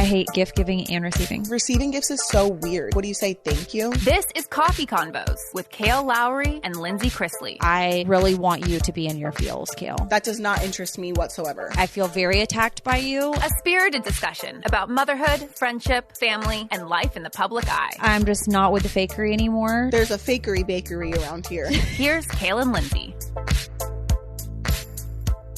I hate gift giving and receiving. Receiving gifts is so weird. What do you say, thank you? This is Coffee Convos with Kail Lowry and Lindsie Chrisley. I really want you to be in your feels, Kail. That does not interest me whatsoever. I feel very attacked by you. A spirited discussion about motherhood, friendship, family, and life in the public eye. I'm just not with the fakery anymore. There's a fakery bakery around here. Here's Kail and Lindsie.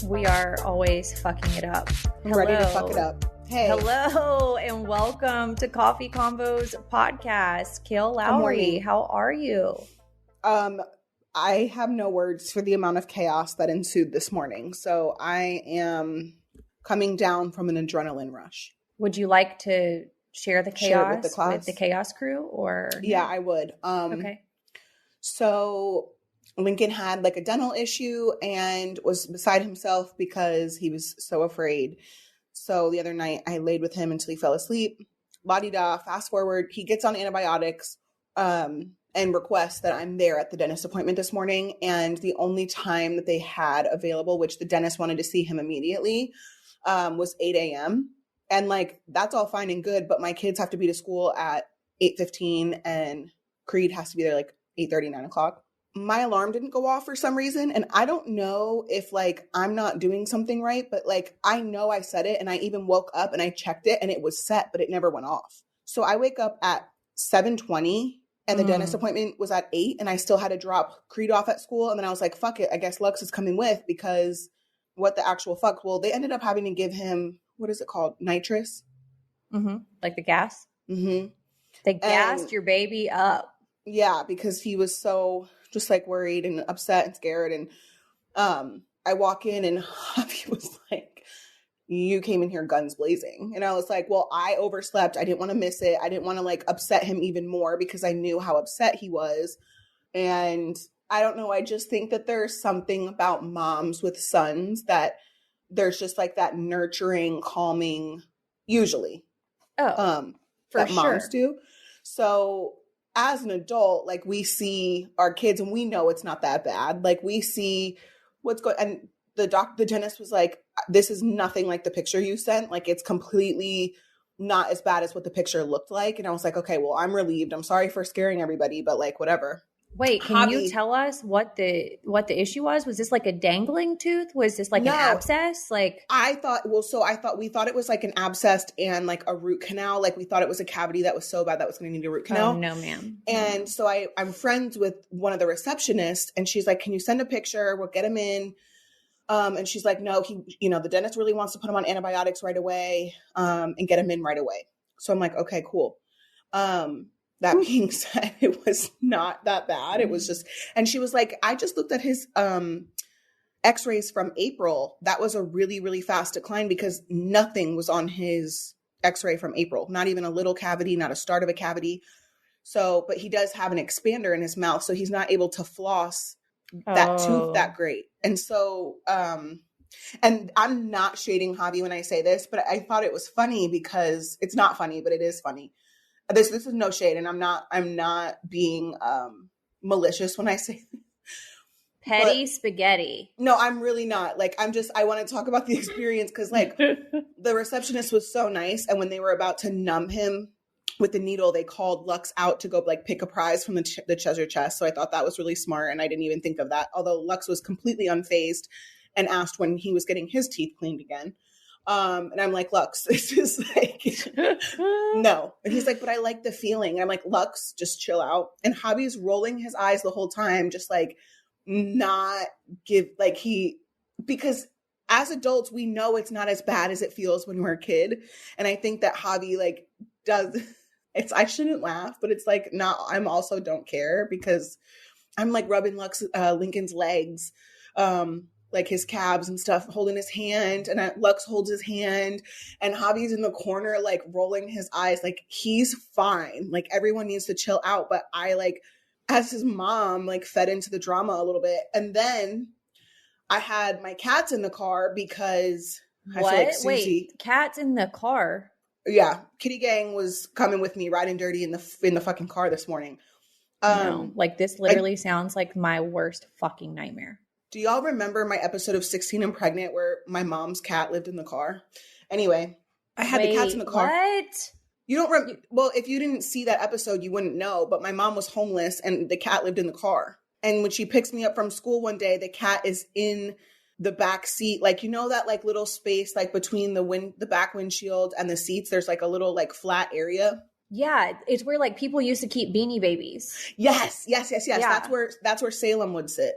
We are always fucking it up. I'm ready to fuck it up. Hey. Hello, and welcome to Coffee Convos podcast. Kail Lowry, how are you? I have no words for the amount of chaos that ensued this morning. So I am coming down from an adrenaline rush. Would you like to share the chaos with the chaos crew, or? Yeah, I would. Okay. So Lincoln had like a dental issue and was beside himself because he was so afraid. So the other night I laid with him until he fell asleep. La-di-da, fast forward, he gets on antibiotics and requests that I'm there at the dentist appointment this morning. And the only time that they had available, which the dentist wanted to see him immediately, was 8 a.m. And like, that's all fine and good, but my kids have to be to school at 8:15 and Creed has to be there like 8:30, 9 o'clock. My alarm didn't go off for some reason. And I don't know if like I'm not doing something right, but like I know I set it and I even woke up and I checked it and it was set, but it never went off. So I wake up at 7:20 and the dentist appointment was at 8 and I still had to drop Creed off at school. And then I was like, fuck it. I guess Lux is coming with because what the actual fuck? Well, they ended up having to give him, what is it called? Nitrous? Mm-hmm. Like the gas? Mm-hmm. They gassed your baby up. Yeah, because he was so just like worried and upset and scared. And I walk in and Javi was like, you came in here guns blazing. And I was like, well, I overslept. I didn't want to miss it. I didn't want to like upset him even more because I knew how upset he was. And I don't know. I just think that there's something about moms with sons that there's just like that nurturing, calming, usually. For that sure. Moms do. So as an adult, like we see our kids and we know it's not that bad. Like we see what's going, and the dentist was like, this is nothing like the picture you sent. Like it's completely not as bad as what the picture looked like. And I was like, okay, well, I'm relieved. I'm sorry for scaring everybody, but like, whatever. Wait, can you tell us what the issue was? Was this like a dangling tooth? Was this like an abscess? Like we thought it was like an abscess and like a root canal. Like we thought it was a cavity that was so bad that was going to need a root canal. Oh, no, ma'am. And so I'm friends with one of the receptionists and she's like, can you send a picture? We'll get him in. And she's like, no, the dentist really wants to put him on antibiotics right away, and get him in right away. So I'm like, okay, cool. That being said, it was not that bad. It was just, and she was like, I just looked at his x-rays from April. That was a really, really fast decline because nothing was on his x-ray from April. Not even a little cavity, not a start of a cavity. So, but he does have an expander in his mouth. So he's not able to floss that tooth that great. And so, and I'm not shading Javi when I say this, but I thought it was funny because it's not funny, but it is funny. This is no shade, and I'm not being malicious when I say this. Petty spaghetti. No, I'm really not. Like, I want to talk about the experience because, like, the receptionist was so nice, and when they were about to numb him with the needle, they called Lux out to go, like, pick a prize from the treasure chest, so I thought that was really smart, and I didn't even think of that, although Lux was completely unfazed and asked when he was getting his teeth cleaned again. And I'm like, Lux, it's just like, no. And he's like, but I like the feeling. And I'm like, Lux, just chill out. And Javi's rolling his eyes the whole time, just like not give, like because as adults, we know it's not as bad as it feels when we're a kid. And I think that Javi like I shouldn't laugh, but it's like, I'm also don't care because I'm like rubbing Lincoln's legs, like his calves and stuff, holding his hand, and Lux holds his hand, and Javi's in the corner, like rolling his eyes, like he's fine. Like everyone needs to chill out, but I like, as his mom, like fed into the drama a little bit, and then I had my cats in the car because I feel like Susie. Wait, cats in the car? Yeah, Kitty Gang was coming with me, riding dirty in the fucking car this morning. No, like this literally sounds like my worst fucking nightmare. Do y'all remember my episode of 16 and Pregnant where my mom's cat lived in the car? Anyway, I had the cats in the car. What? You don't well, if you didn't see that episode, you wouldn't know, but my mom was homeless and the cat lived in the car. And when she picks me up from school one day, the cat is in the back seat. Like, you know, that like little space, like between the back windshield and the seats, there's like a little like flat area. Yeah. It's where like people used to keep Beanie Babies. Yes. Yeah. That's where Salem would sit.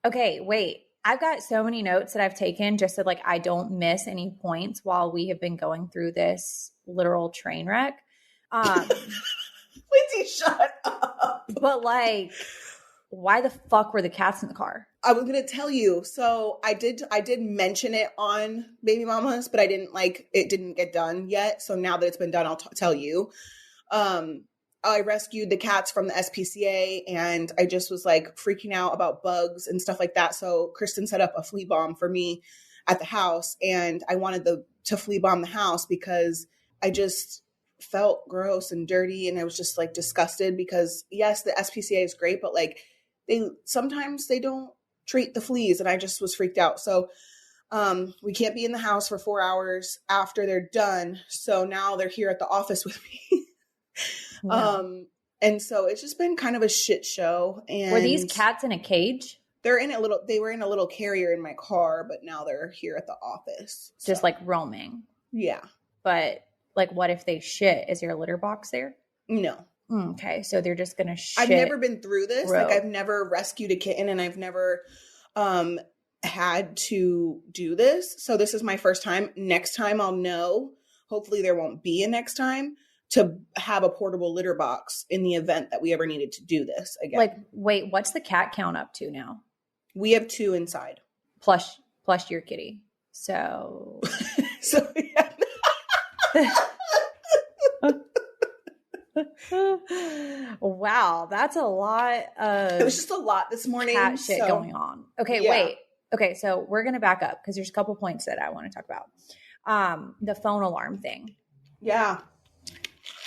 Okay. Wait. I've got so many notes that I've taken just so like I don't miss any points while we have been going through this literal train wreck. Lindsie, shut up. But like, why the fuck were the cats in the car? I was going to tell you. So I did mention it on Baby Mamas, but it didn't get done yet. So now that it's been done, I'll tell you. I rescued the cats from the SPCA and I just was like freaking out about bugs and stuff like that. So Kristen set up a flea bomb for me at the house and I wanted to flea bomb the house because I just felt gross and dirty and I was just like disgusted because yes, the SPCA is great, but like sometimes they don't treat the fleas and I just was freaked out. So we can't be in the house for 4 hours after they're done. So now they're here at the office with me. Wow. And so it's just been kind of a shit show. And were these cats in a cage? They were in a little carrier in my car, but now they're here at the office. Just like roaming. Yeah. But like, what if they shit? Is your litter box there? No. Okay. So they're just going to shit. I've never been through this. Like I've never rescued a kitten and I've never, had to do this. So this is my first time. Next time I'll know, hopefully there won't be a next time, to have a portable litter box in the event that we ever needed to do this again. Like, wait, what's the cat count up to now? We have 2 inside. Plus your kitty. So, yeah. Wow, that's a lot of it was just a lot this morning. Cat shit going on. Okay, yeah. Wait. Okay, so we're gonna back up because there's a couple points that I want to talk about. The phone alarm thing. Yeah.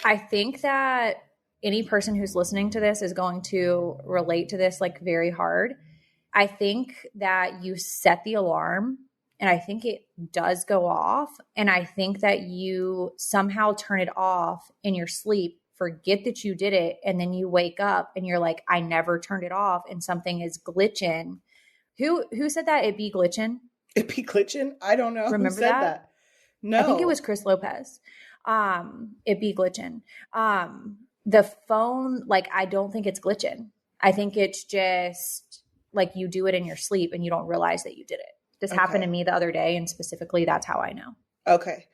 I think that any person who's listening to this is going to relate to this like very hard. I think that you set the alarm and I think it does go off. And I think that you somehow turn it off in your sleep, forget that you did it. And then you wake up and you're like, I never turned it off and something is glitching. Who said that? It be glitching? It be glitching? I don't know. Remember who said that? No. I think it was Chris Lopez. It be glitching. The phone, like, I don't think it's glitching. I think it's just like you do it in your sleep and you don't realize that you did it. This happened to me the other day, and specifically that's how I know. Okay.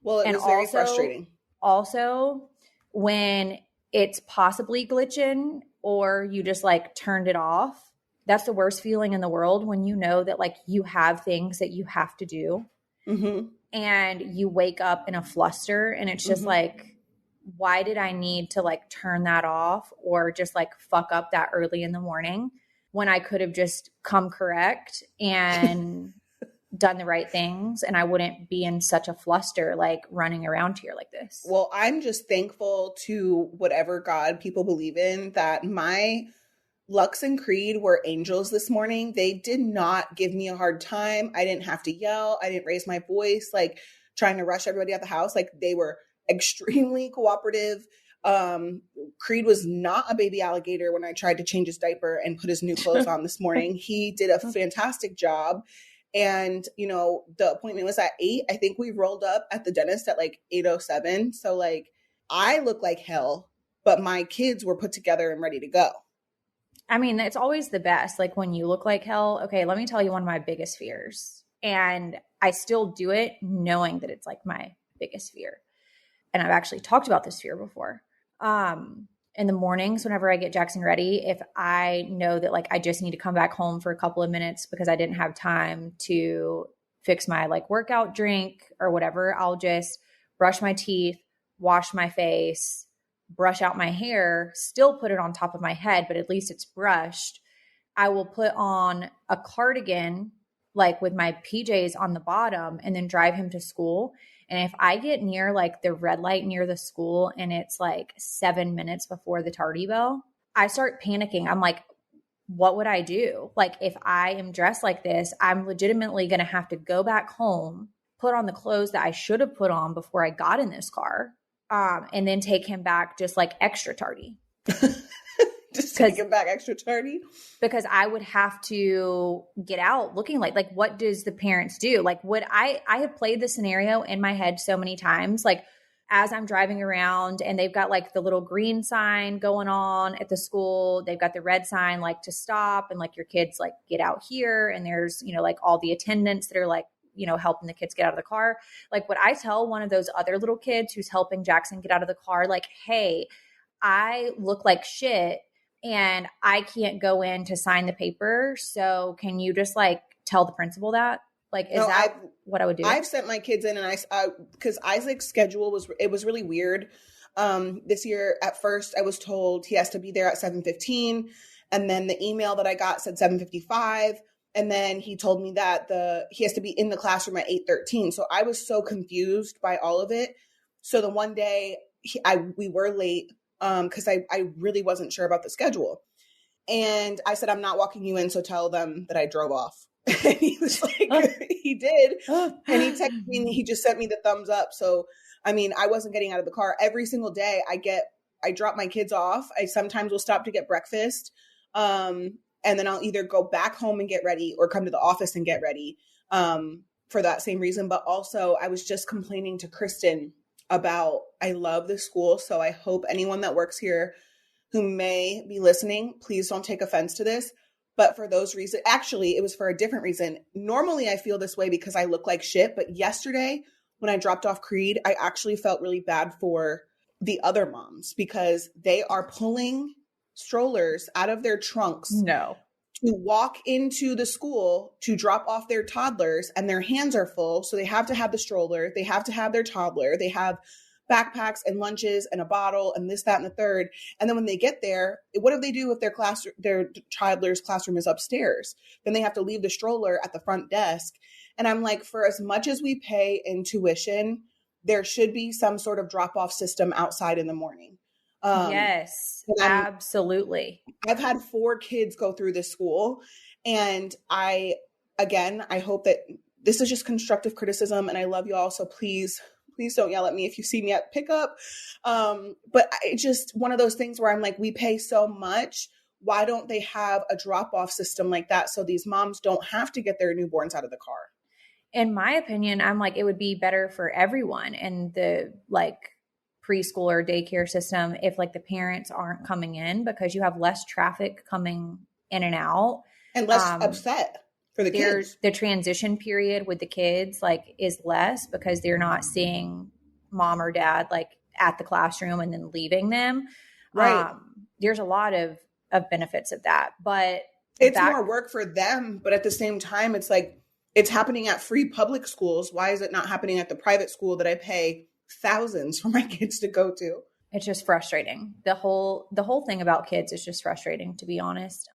Well, it was very frustrating. Also, when it's possibly glitching or you just like turned it off, that's the worst feeling in the world when you know that like you have things that you have to do. Mm-hmm. And you wake up in a fluster and it's just like, why did I need to like turn that off or just like fuck up that early in the morning when I could have just come correct and done the right things and I wouldn't be in such a fluster like running around here like this. Well, I'm just thankful to whatever God people believe in that my Lux and Creed were angels this morning. They did not give me a hard time. I didn't have to yell. I didn't raise my voice, like trying to rush everybody out the house. Like they were extremely cooperative. Creed was not a baby alligator when I tried to change his diaper and put his new clothes on this morning. He did a fantastic job. And, you know, the appointment was at 8. I think we rolled up at the dentist at like 8:07. So like I look like hell, but my kids were put together and ready to go. I mean, it's always the best. Like when you look like hell. Okay, let me tell you one of my biggest fears. And I still do it knowing that it's like my biggest fear. And I've actually talked about this fear before. In the mornings, whenever I get Jackson ready, if I know that like I just need to come back home for a couple of minutes because I didn't have time to fix my like workout drink or whatever, I'll just brush my teeth, wash my face, brush out my hair, still put it on top of my head, but at least it's brushed. I will put on a cardigan like with my PJs on the bottom and then drive him to school. And if I get near like the red light near the school and it's like 7 minutes before the tardy bell, I start panicking. I'm like, what would I do? Like if I am dressed like this, I'm legitimately going to have to go back home, put on the clothes that I should have put on before I got in this car, and then take him back just like extra tardy. Just take him back extra tardy? Because I would have to get out looking like what does the parents do? Like, would I have played the scenario in my head so many times, like as I'm driving around and they've got like the little green sign going on at the school, they've got the red sign like to stop, and like your kids like get out here, and there's, you know, like all the attendants that are like, you know, helping the kids get out of the car. Like, would I tell one of those other little kids who's helping Jackson get out of the car, like, hey, I look like shit and I can't go in to sign the paper, so can you just like tell the principal that? Like, is that what I would do? I've sent my kids in, and because Isaac's schedule was really weird. This year, at first, I was told he has to be there at 7:15, and then the email that I got said 7:55, and then he told me that he has to be in the classroom at 8:13. So I was so confused by all of it. So the one day we were late because I really wasn't sure about the schedule, and I said, I'm not walking you in, so tell them that I drove off. And he was like, he did. And he texted me and he just sent me the thumbs up. So, I mean, I wasn't getting out of the car. Every single day I drop my kids off. I sometimes will stop to get breakfast. And then I'll either go back home and get ready or come to the office and get ready for that same reason. But also I was just complaining to Kristen about, I love this school. So I hope anyone that works here who may be listening, please don't take offense to this. But for those reasons, actually, it was for a different reason. Normally, I feel this way because I look like shit. But yesterday, when I dropped off Creed, I actually felt really bad for the other moms because they are pulling strollers out of their trunks to walk into the school to drop off their toddlers, and their hands are full. So they have to have the stroller. They have to have their toddler. They have backpacks and lunches and a bottle and this, that, and the third. And then when they get there, what do they do if their toddler's classroom is upstairs? Then they have to leave the stroller at the front desk. And I'm like, for as much as we pay in tuition, there should be some sort of drop-off system outside in the morning. Yes, absolutely. I've had 4 kids go through this school, and I hope that this is just constructive criticism, and I love you all. So please don't yell at me if you see me at pickup. But it's just one of those things where I'm like, we pay so much. Why don't they have a drop-off system like that so these moms don't have to get their newborns out of the car? In my opinion, I'm like, it would be better for everyone in the like preschool or daycare system if like the parents aren't coming in, because you have less traffic coming in and out. And less upset. For the kids. The transition period with the kids like is less because they're not seeing mom or dad like at the classroom and then leaving them. Right. There's a lot of benefits of that, but it's more work for them. But at the same time, it's like, it's happening at free public schools. Why is it not happening at the private school that I pay thousands for my kids to go to? It's just frustrating. The whole thing about kids is just frustrating, to be honest.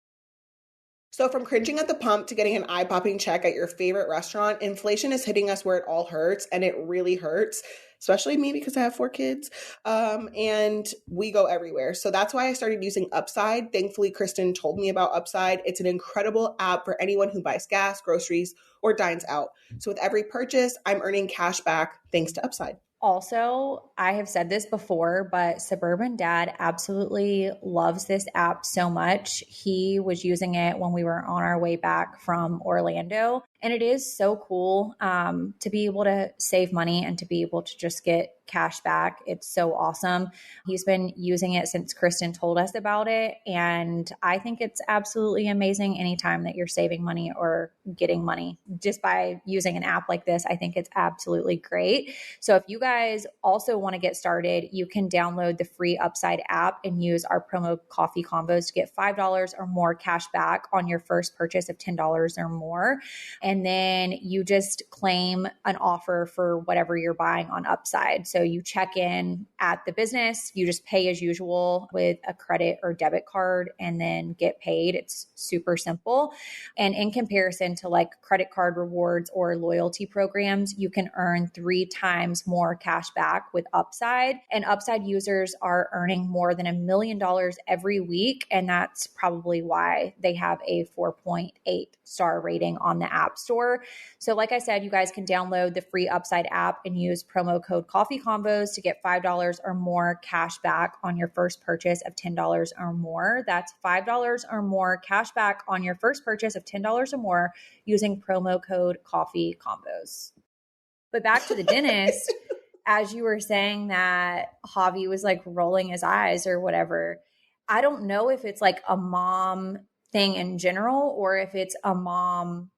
So from cringing at the pump to getting an eye-popping check at your favorite restaurant, inflation is hitting us where it all hurts, and it really hurts, especially me because I have 4 kids, and we go everywhere. So that's why I started using Upside. Thankfully, Kristen told me about Upside. It's an incredible app for anyone who buys gas, groceries, or dines out. So with every purchase, I'm earning cash back thanks to Upside. Also, I have said this before, but Suburban Dad absolutely loves this app so much. He was using it when we were on our way back from Orlando. And it is so cool to be able to save money and to be able to just get cash back. It's so awesome. He's been using it since Kristen told us about it. And I think it's absolutely amazing anytime that you're saving money or getting money just by using an app like this. I think it's absolutely great. So if you guys also want to get started, you can download the free Upside app and use our promo Coffee Combos to get $5 or more cash back on your first purchase of $10 or more. And then you just claim an offer for whatever you're buying on Upside. So you check in at the business, you just pay as usual with a credit or debit card and then get paid. It's super simple. And in comparison to like credit card rewards or loyalty programs, you can earn 3 times more cash back with Upside. And Upside users are earning more than $1 million every week. And that's probably why they have a 4.8 star rating on the App Store. So like I said, you guys can download the free Upside app and use promo code Coffee Combos to get $5 or more cash back on your first purchase of $10 or more. That's $5 or more cash back on your first purchase of $10 or more using promo code Coffee Combos. But back to the dentist, as you were saying that Javi was like rolling his eyes or whatever, I don't know if it's like a mom thing in general or if it's a mom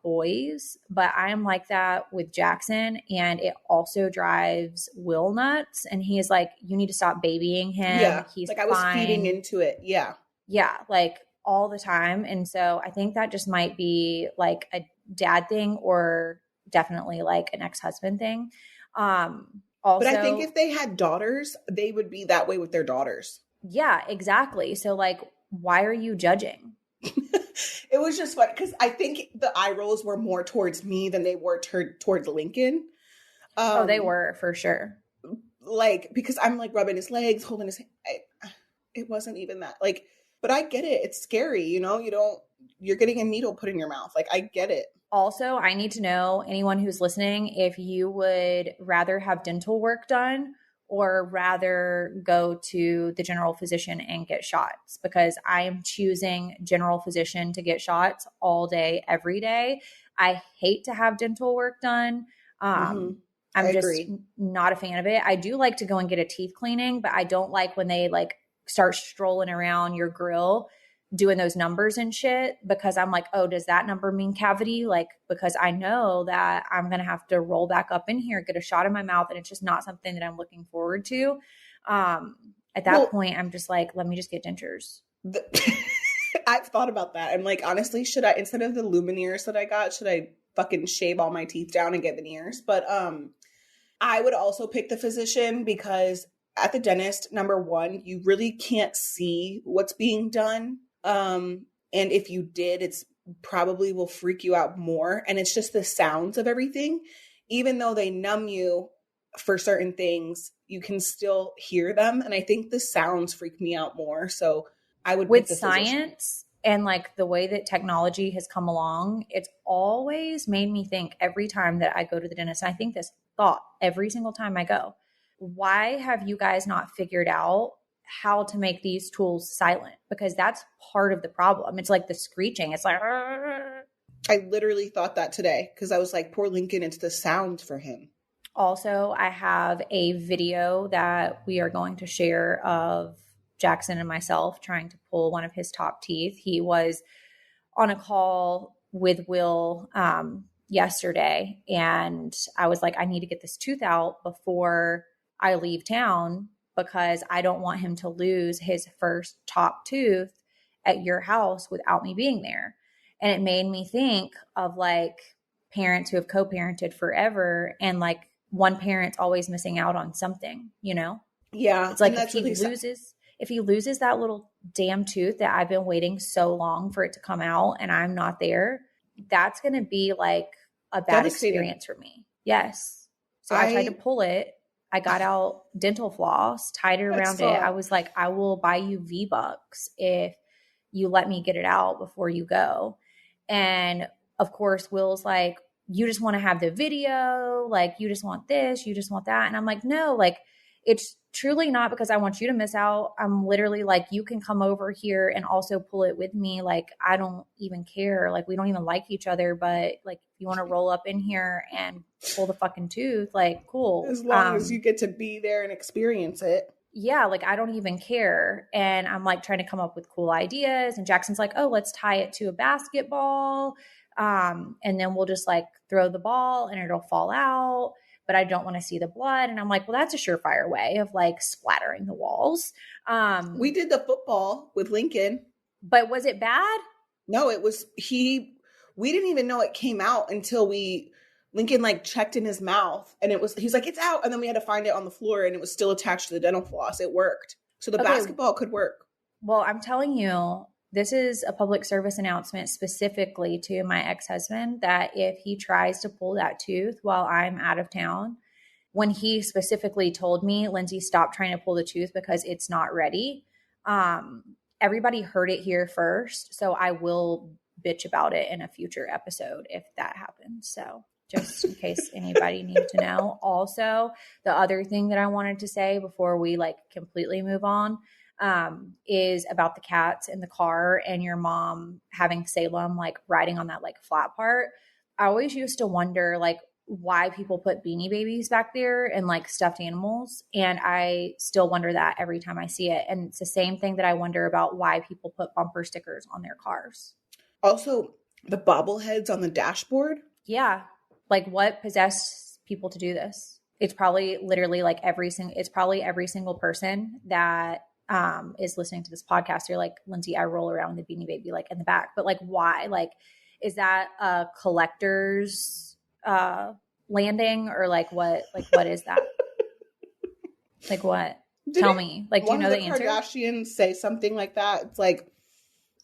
boys, but I'm like that with Jackson, and it also drives Will nuts. And he is like, you need to stop babying him. Yeah, he's like I was fine. feeding into it. Yeah. Yeah, like all the time. And so I think that just might be like a dad thing or definitely like an ex-husband thing. Also, but I think if they had daughters, they would be that way with their daughters. Yeah, exactly. So like, why are you judging? It was just fun because I think the eye rolls were more towards me than they were towards Lincoln. They were for sure. Like, because I'm like rubbing his legs, holding his, it wasn't even that like, but I get it. It's scary. You know, you're getting a needle put in your mouth. Like, I get it. Also, I need to know, anyone who's listening, if you would rather have dental work done or rather go to the general physician and get shots, because I am choosing general physician to get shots all day, every day. I hate to have dental work done. I'm just not a fan of it. I do like to go and get a teeth cleaning, but I don't like when they like start strolling around your grill doing those numbers and shit, because I'm like, oh, does that number mean cavity? Like, because I know that I'm going to have to roll back up in here, get a shot in my mouth. And it's just not something that I'm looking forward to. At that point, I'm just like, let me just get dentures. I've thought about that. I'm like, honestly, should I, instead of the Lumineers that I got, should I fucking shave all my teeth down and get veneers? But I would also pick the physician because at the dentist, number one, you really can't see what's being done. And if you did, it's probably will freak you out more. And it's just the sounds of everything. Even though they numb you for certain things, you can still hear them. And I think the sounds freak me out more. So I would with pick the science and like the way that technology has come along, it's always made me think every time that I go to the dentist. And I think this thought every single time I go, why have you guys not figured out how to make these tools silent? Because that's part of the problem. It's like the screeching. It's like, I literally thought that today because I was like, poor Lincoln, it's the sound for him. Also, I have a video that we are going to share of Jackson and myself trying to pull one of his top teeth. He was on a call with Will yesterday, and I was like, I need to get this tooth out before I leave town because I don't want him to lose his first top tooth at your house without me being there. And it made me think of like parents who have co-parented forever and like one parent's always missing out on something, you know? Yeah. It's like if he loses that little damn tooth that I've been waiting so long for it to come out and I'm not there, that's going to be like a bad experience for me. Yes. So I tried to pull it. I got out dental floss, tied it around it. I was like, I will buy you V-Bucks if you let me get it out before you go. And of course, Will's like, you just want to have the video. Like, you just want this, you just want that. And I'm like, no, like, it's truly not because I want you to miss out. I'm literally like, you can come over here and also pull it with me. Like, I don't even care. Like, we don't even like each other, but like, if you want to roll up in here and pull the fucking tooth, like, cool. As long as you get to be there and experience it. Yeah, like, I don't even care. And I'm like trying to come up with cool ideas. And Jackson's like, oh, let's tie it to a basketball. And then we'll just like throw the ball and it'll fall out. But I don't want to see the blood. And I'm like, well, that's a surefire way of like splattering the walls. We did the football with Lincoln. But was it bad? No, it was, we didn't even know it came out until Lincoln like checked in his mouth and he's like, it's out. And then we had to find it on the floor and it was still attached to the dental floss. It worked. So the basketball could work. Well, I'm telling you, this is a public service announcement specifically to my ex-husband that if he tries to pull that tooth while I'm out of town, when he specifically told me, Lindsie, stop trying to pull the tooth because it's not ready. Everybody heard it here first. So I will bitch about it in a future episode if that happens. So just in case anybody needs to know. Also, the other thing that I wanted to say before we like completely move on is about the cats in the car and your mom having Salem like riding on that like flat part. I always used to wonder like why people put Beanie Babies back there and like stuffed animals. And I still wonder that every time I see it. And it's the same thing that I wonder about why people put bumper stickers on their cars. Also, the bobbleheads on the dashboard. Yeah. Like what possessed people to do this? It's probably literally like every single person that is listening to this podcast. You're like, Lindsie, I roll around with the Beanie Baby like in the back. But like why? Like, is that a collector's landing or like what is that? Like what? Tell me. Like, do you know the answer? Kardashians say something like that. It's like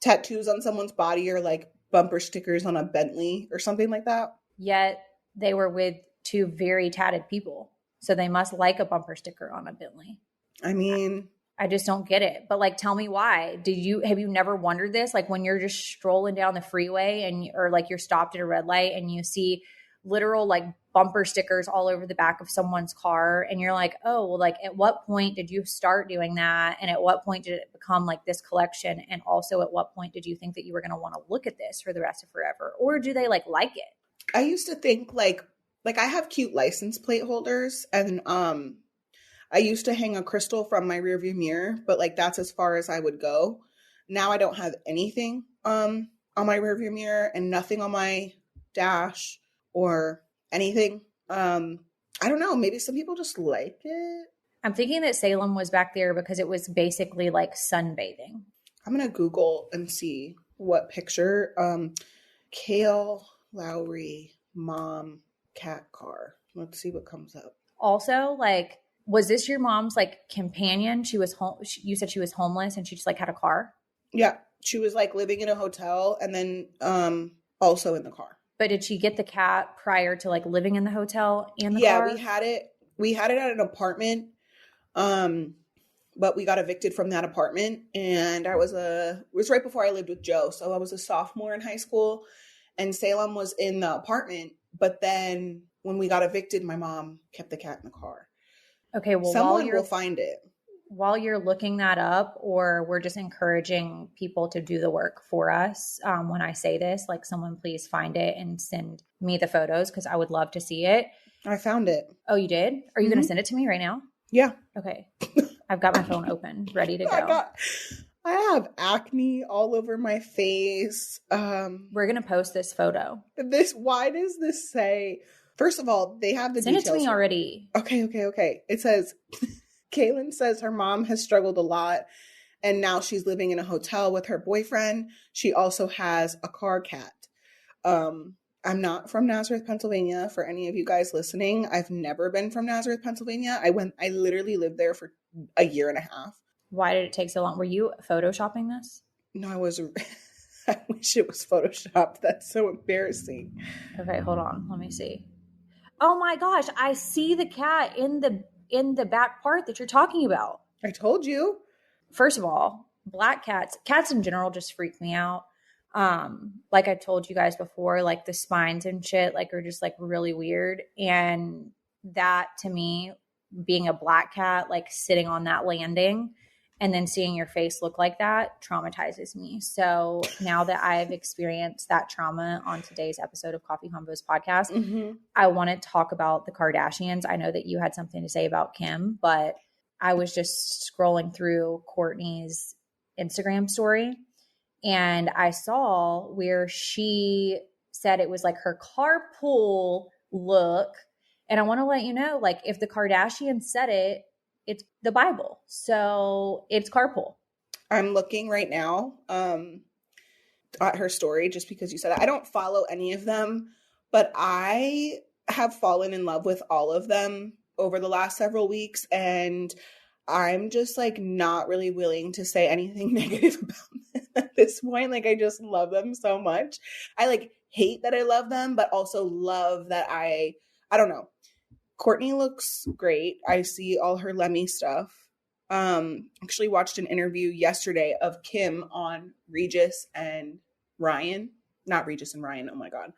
tattoos on someone's body or like bumper stickers on a Bentley or something like that. Yet they were with two very tatted people. So they must like a bumper sticker on a Bentley. I mean, I just don't get it. But like, tell me why. Have you never wondered this? Like when you're just strolling down the freeway or like you're stopped at a red light and you see literal like bumper stickers all over the back of someone's car. And you're like, oh, well, like at what point did you start doing that? And at what point did it become like this collection? And also at what point did you think that you were going to want to look at this for the rest of forever? Or do they like it? I used to think like I have cute license plate holders and I used to hang a crystal from my rearview mirror, but like that's as far as I would go. Now I don't have anything on my rearview mirror and nothing on my dash or anything. I don't know. Maybe some people just like it. I'm thinking that Salem was back there because it was basically like sunbathing. I'm going to Google and see what picture. Kail Lowry mom cat car. Let's see what comes up. Also, like, was this your mom's like companion? She was home. You said she was homeless and she just like had a car. Yeah, she was like living in a hotel and then also in the car. But did she get the cat prior to like living in the hotel and the car? Yeah, we had it at an apartment. But we got evicted from that apartment and it was right before I lived with Joe. So I was a sophomore in high school and Salem was in the apartment. But then when we got evicted, my mom kept the cat in the car. Okay. Well, someone will find it. While you're looking that up, or we're just encouraging people to do the work for us. When I say this, like someone please find it and send me the photos because I would love to see it. I found it. Oh, you did? Are you going to send it to me right now? Yeah. Okay. I've got my phone open, ready to go. I have acne all over my face. We're going to post this photo. Why does this say, first of all, they have the Send details. Send it to me already. Okay. It says, Kaylin says her mom has struggled a lot and now she's living in a hotel with her boyfriend. She also has a car cat. I'm not from Nazareth, Pennsylvania. For any of you guys listening, I've never been from Nazareth, Pennsylvania. I literally lived there for a year and a half. Why did it take so long? Were you photoshopping this? No, I wish it was photoshopped. That's so embarrassing. Okay, hold on. Let me see. Oh my gosh, I see the cat in the back part that you're talking about. I told you. First of all, black cats in general just freak me out. Like I told you guys before, like the spines and shit, like are just like really weird. And that to me, being a black cat, like sitting on that landing and then seeing your face look like that traumatizes me. So now that I've experienced that trauma on today's episode of Coffee Convos podcast, I want to talk about the Kardashians. I know that you had something to say about Kim, but I was just scrolling through Kourtney's Instagram story and I saw where she said it was like her carpool look. And I want to let you know, like if the Kardashians said it, it's the Bible. So it's carpool. I'm looking right now at her story just because you said that. I don't follow any of them, but I have fallen in love with all of them over the last several weeks. And I'm just like not really willing to say anything negative about them at this point. Like I just love them so much. I like hate that I love them, but also love that I don't know. Kourtney looks great. I see all her Lemmy stuff. Actually watched an interview yesterday of Kim on Regis and Ryan. not Regis and Ryan. Oh my God.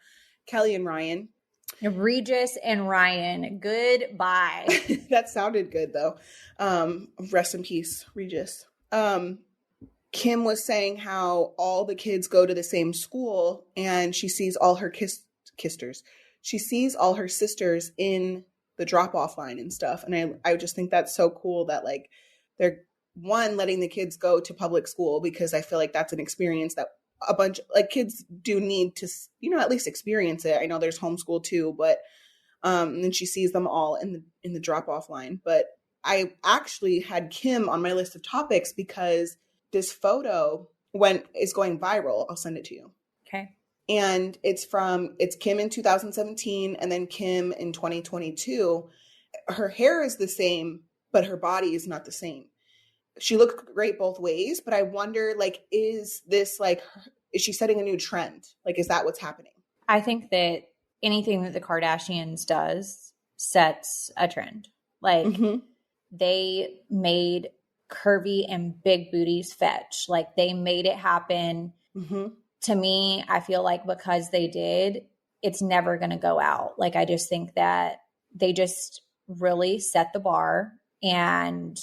Kelly and Ryan. Regis and Ryan, goodbye. That sounded good though. Rest in peace, Regis. Kim was saying how all the kids go to the same school and she sees all her kisters. She sees all her sisters in the drop-off line and stuff. And I just think that's so cool that like they're letting the kids go to public school, because I feel like that's an experience that a bunch like kids do need to, at least experience it. I know there's homeschool too, but and she sees them all in the drop-off line. But I actually had Kim on my list of topics because this photo is going viral. I'll send it to you. Okay. And it's Kim in 2017 and then Kim in 2022. Her hair is the same, but her body is not the same. She looked great both ways, but I wonder, like, is she setting a new trend? Like, is that what's happening? I think that anything that the Kardashians does sets a trend. Like, they made curvy and big booties fetch. Like, they made it happen. To me, I feel like because they did, it's never going to go out. Like, I just think that they just really set the bar, and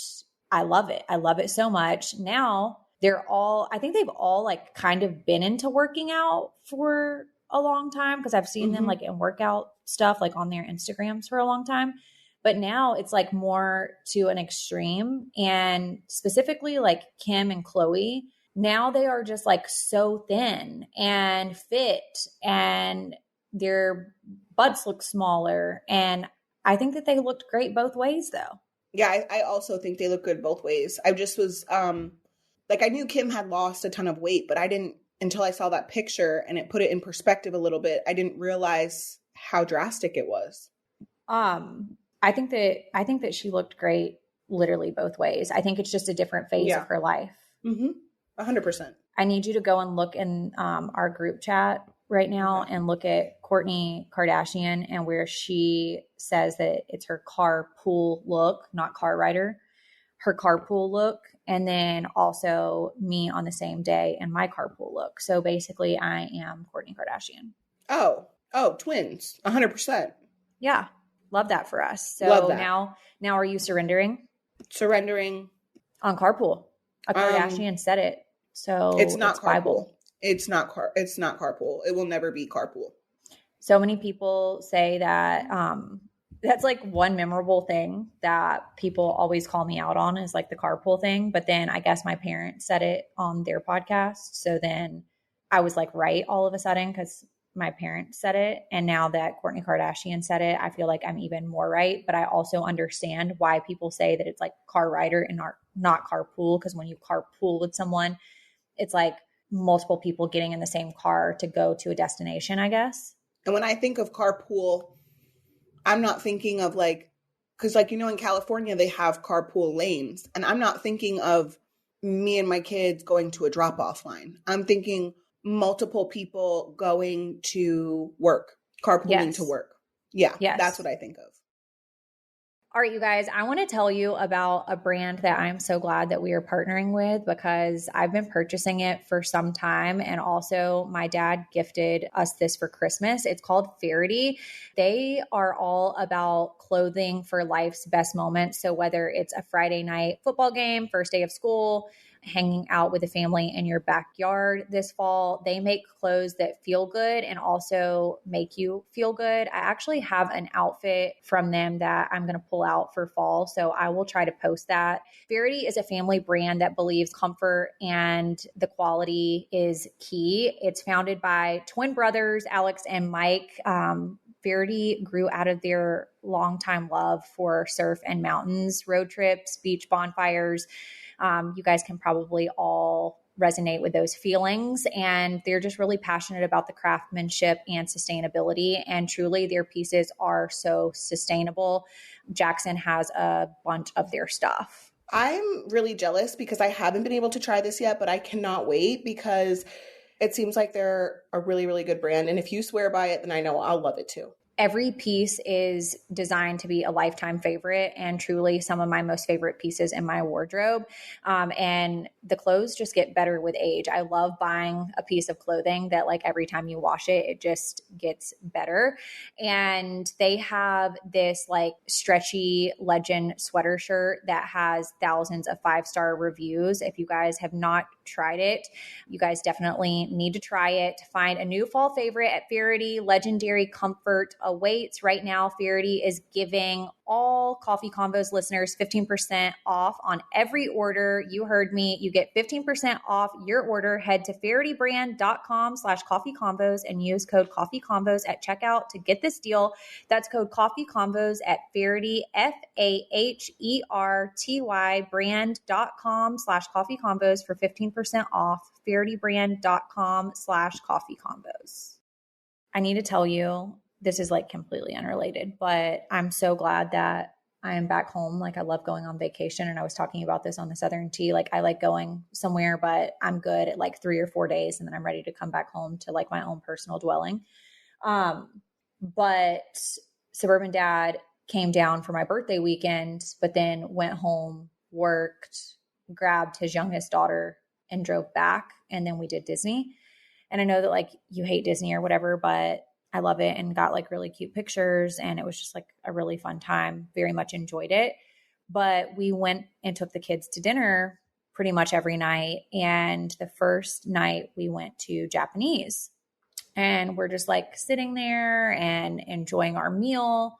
I love it. I love it so much. Now I think they've all like kind of been into working out for a long time, because I've seen them like in workout stuff like on their Instagrams for a long time. But now it's like more to an extreme, and specifically like Kim and Khloe, now they are just like so thin and fit, and their butts look smaller. And I think that they looked great both ways though. Yeah, I also think they look good both ways. I just was like, I knew Kim had lost a ton of weight, but I didn't, until I saw that picture and it put it in perspective a little bit, I didn't realize how drastic it was. I think that she looked great literally both ways. I think it's just a different phase of her life. 100%. I need you to go and look in our group chat right now and look at Kourtney Kardashian, and where she says that it's her carpool look, not car rider, her carpool look. And then also me on the same day and my carpool look. So basically I am Kourtney Kardashian. Oh, twins. 100%. Yeah. Love that for us. So love that. Now are you surrendering? Surrendering. On carpool. A Kardashian said it. So it's not carpool. Bible. It's not carpool. It will never be carpool. So many people say that that's like one memorable thing that people always call me out on, is like the carpool thing. But then I guess my parents said it on their podcast. So then I was like right all of a sudden, because my parents said it. And now that Kourtney Kardashian said it, I feel like I'm even more right. But I also understand why people say that it's like car rider and not carpool. Because when you carpool with someone, it's like multiple people getting in the same car to go to a destination, I guess. And when I think of carpool, I'm not thinking of like, because like, in California, they have carpool lanes. And I'm not thinking of me and my kids going to a drop-off line. I'm thinking multiple people going to work, carpooling to work. Yeah, that's what I think of. All right, you guys, I want to tell you about a brand that I'm so glad that we are partnering with, because I've been purchasing it for some time. And also my dad gifted us this for Christmas. It's called Faraday. They are all about clothing for life's best moments. So whether it's a Friday night football game, first day of school, hanging out with the family in your backyard this fall, they make clothes that feel good and also make you feel good. I actually have an outfit from them that I'm going to pull out for fall, so I will try to post that. Faraday is a family brand that believes comfort and the quality is key. It's founded by twin brothers, Alex and Mike. Faraday grew out of their longtime love for surf and mountains, road trips, beach bonfires. You guys can probably all resonate with those feelings, and they're just really passionate about the craftsmanship and sustainability. And truly their pieces are so sustainable. Jackson has a bunch of their stuff. I'm really jealous because I haven't been able to try this yet, but I cannot wait because it seems like they're a really, really good brand. And if you swear by it, then I know I'll love it too. every piece is designed to be a lifetime favorite and truly some of my most favorite pieces in my wardrobe. And the clothes just get better with age. I love buying a piece of clothing that like every time you wash it, it just gets better. And they have this like stretchy Legend sweater shirt that has thousands of 5-star reviews. If you guys have not tried it, you guys definitely need to try it. Find a new fall favorite at Faraday. Legendary comfort awaits. Right now, Faraday is giving all Coffee Convos listeners 15% off on every order. You heard me. You get 15% off your order. Head to faradybrand.com/coffeeconvos and use code coffeeconvos at checkout to get this deal. That's code coffeeconvos at Faraday, FAHERTY brand.com/coffeeconvos for 15% off. faradybrand.com/coffeeconvos. I need to tell you, this is like completely unrelated, but I'm so glad that I am back home. Like I love going on vacation. And I was talking about this on the Southern Tea. Like I like going somewhere, but I'm good at like 3 or 4 days. And then I'm ready to come back home to like my own personal dwelling. But Suburban Dad came down for my birthday weekend, but then went home, worked, grabbed his youngest daughter and drove back. And then we did Disney. And I know that like you hate Disney or whatever, but I love it and got like really cute pictures. And it was just like a really fun time. Very much enjoyed it. But we went and took the kids to dinner pretty much every night. And the first night we went to Japanese and we're just like sitting there and enjoying our meal.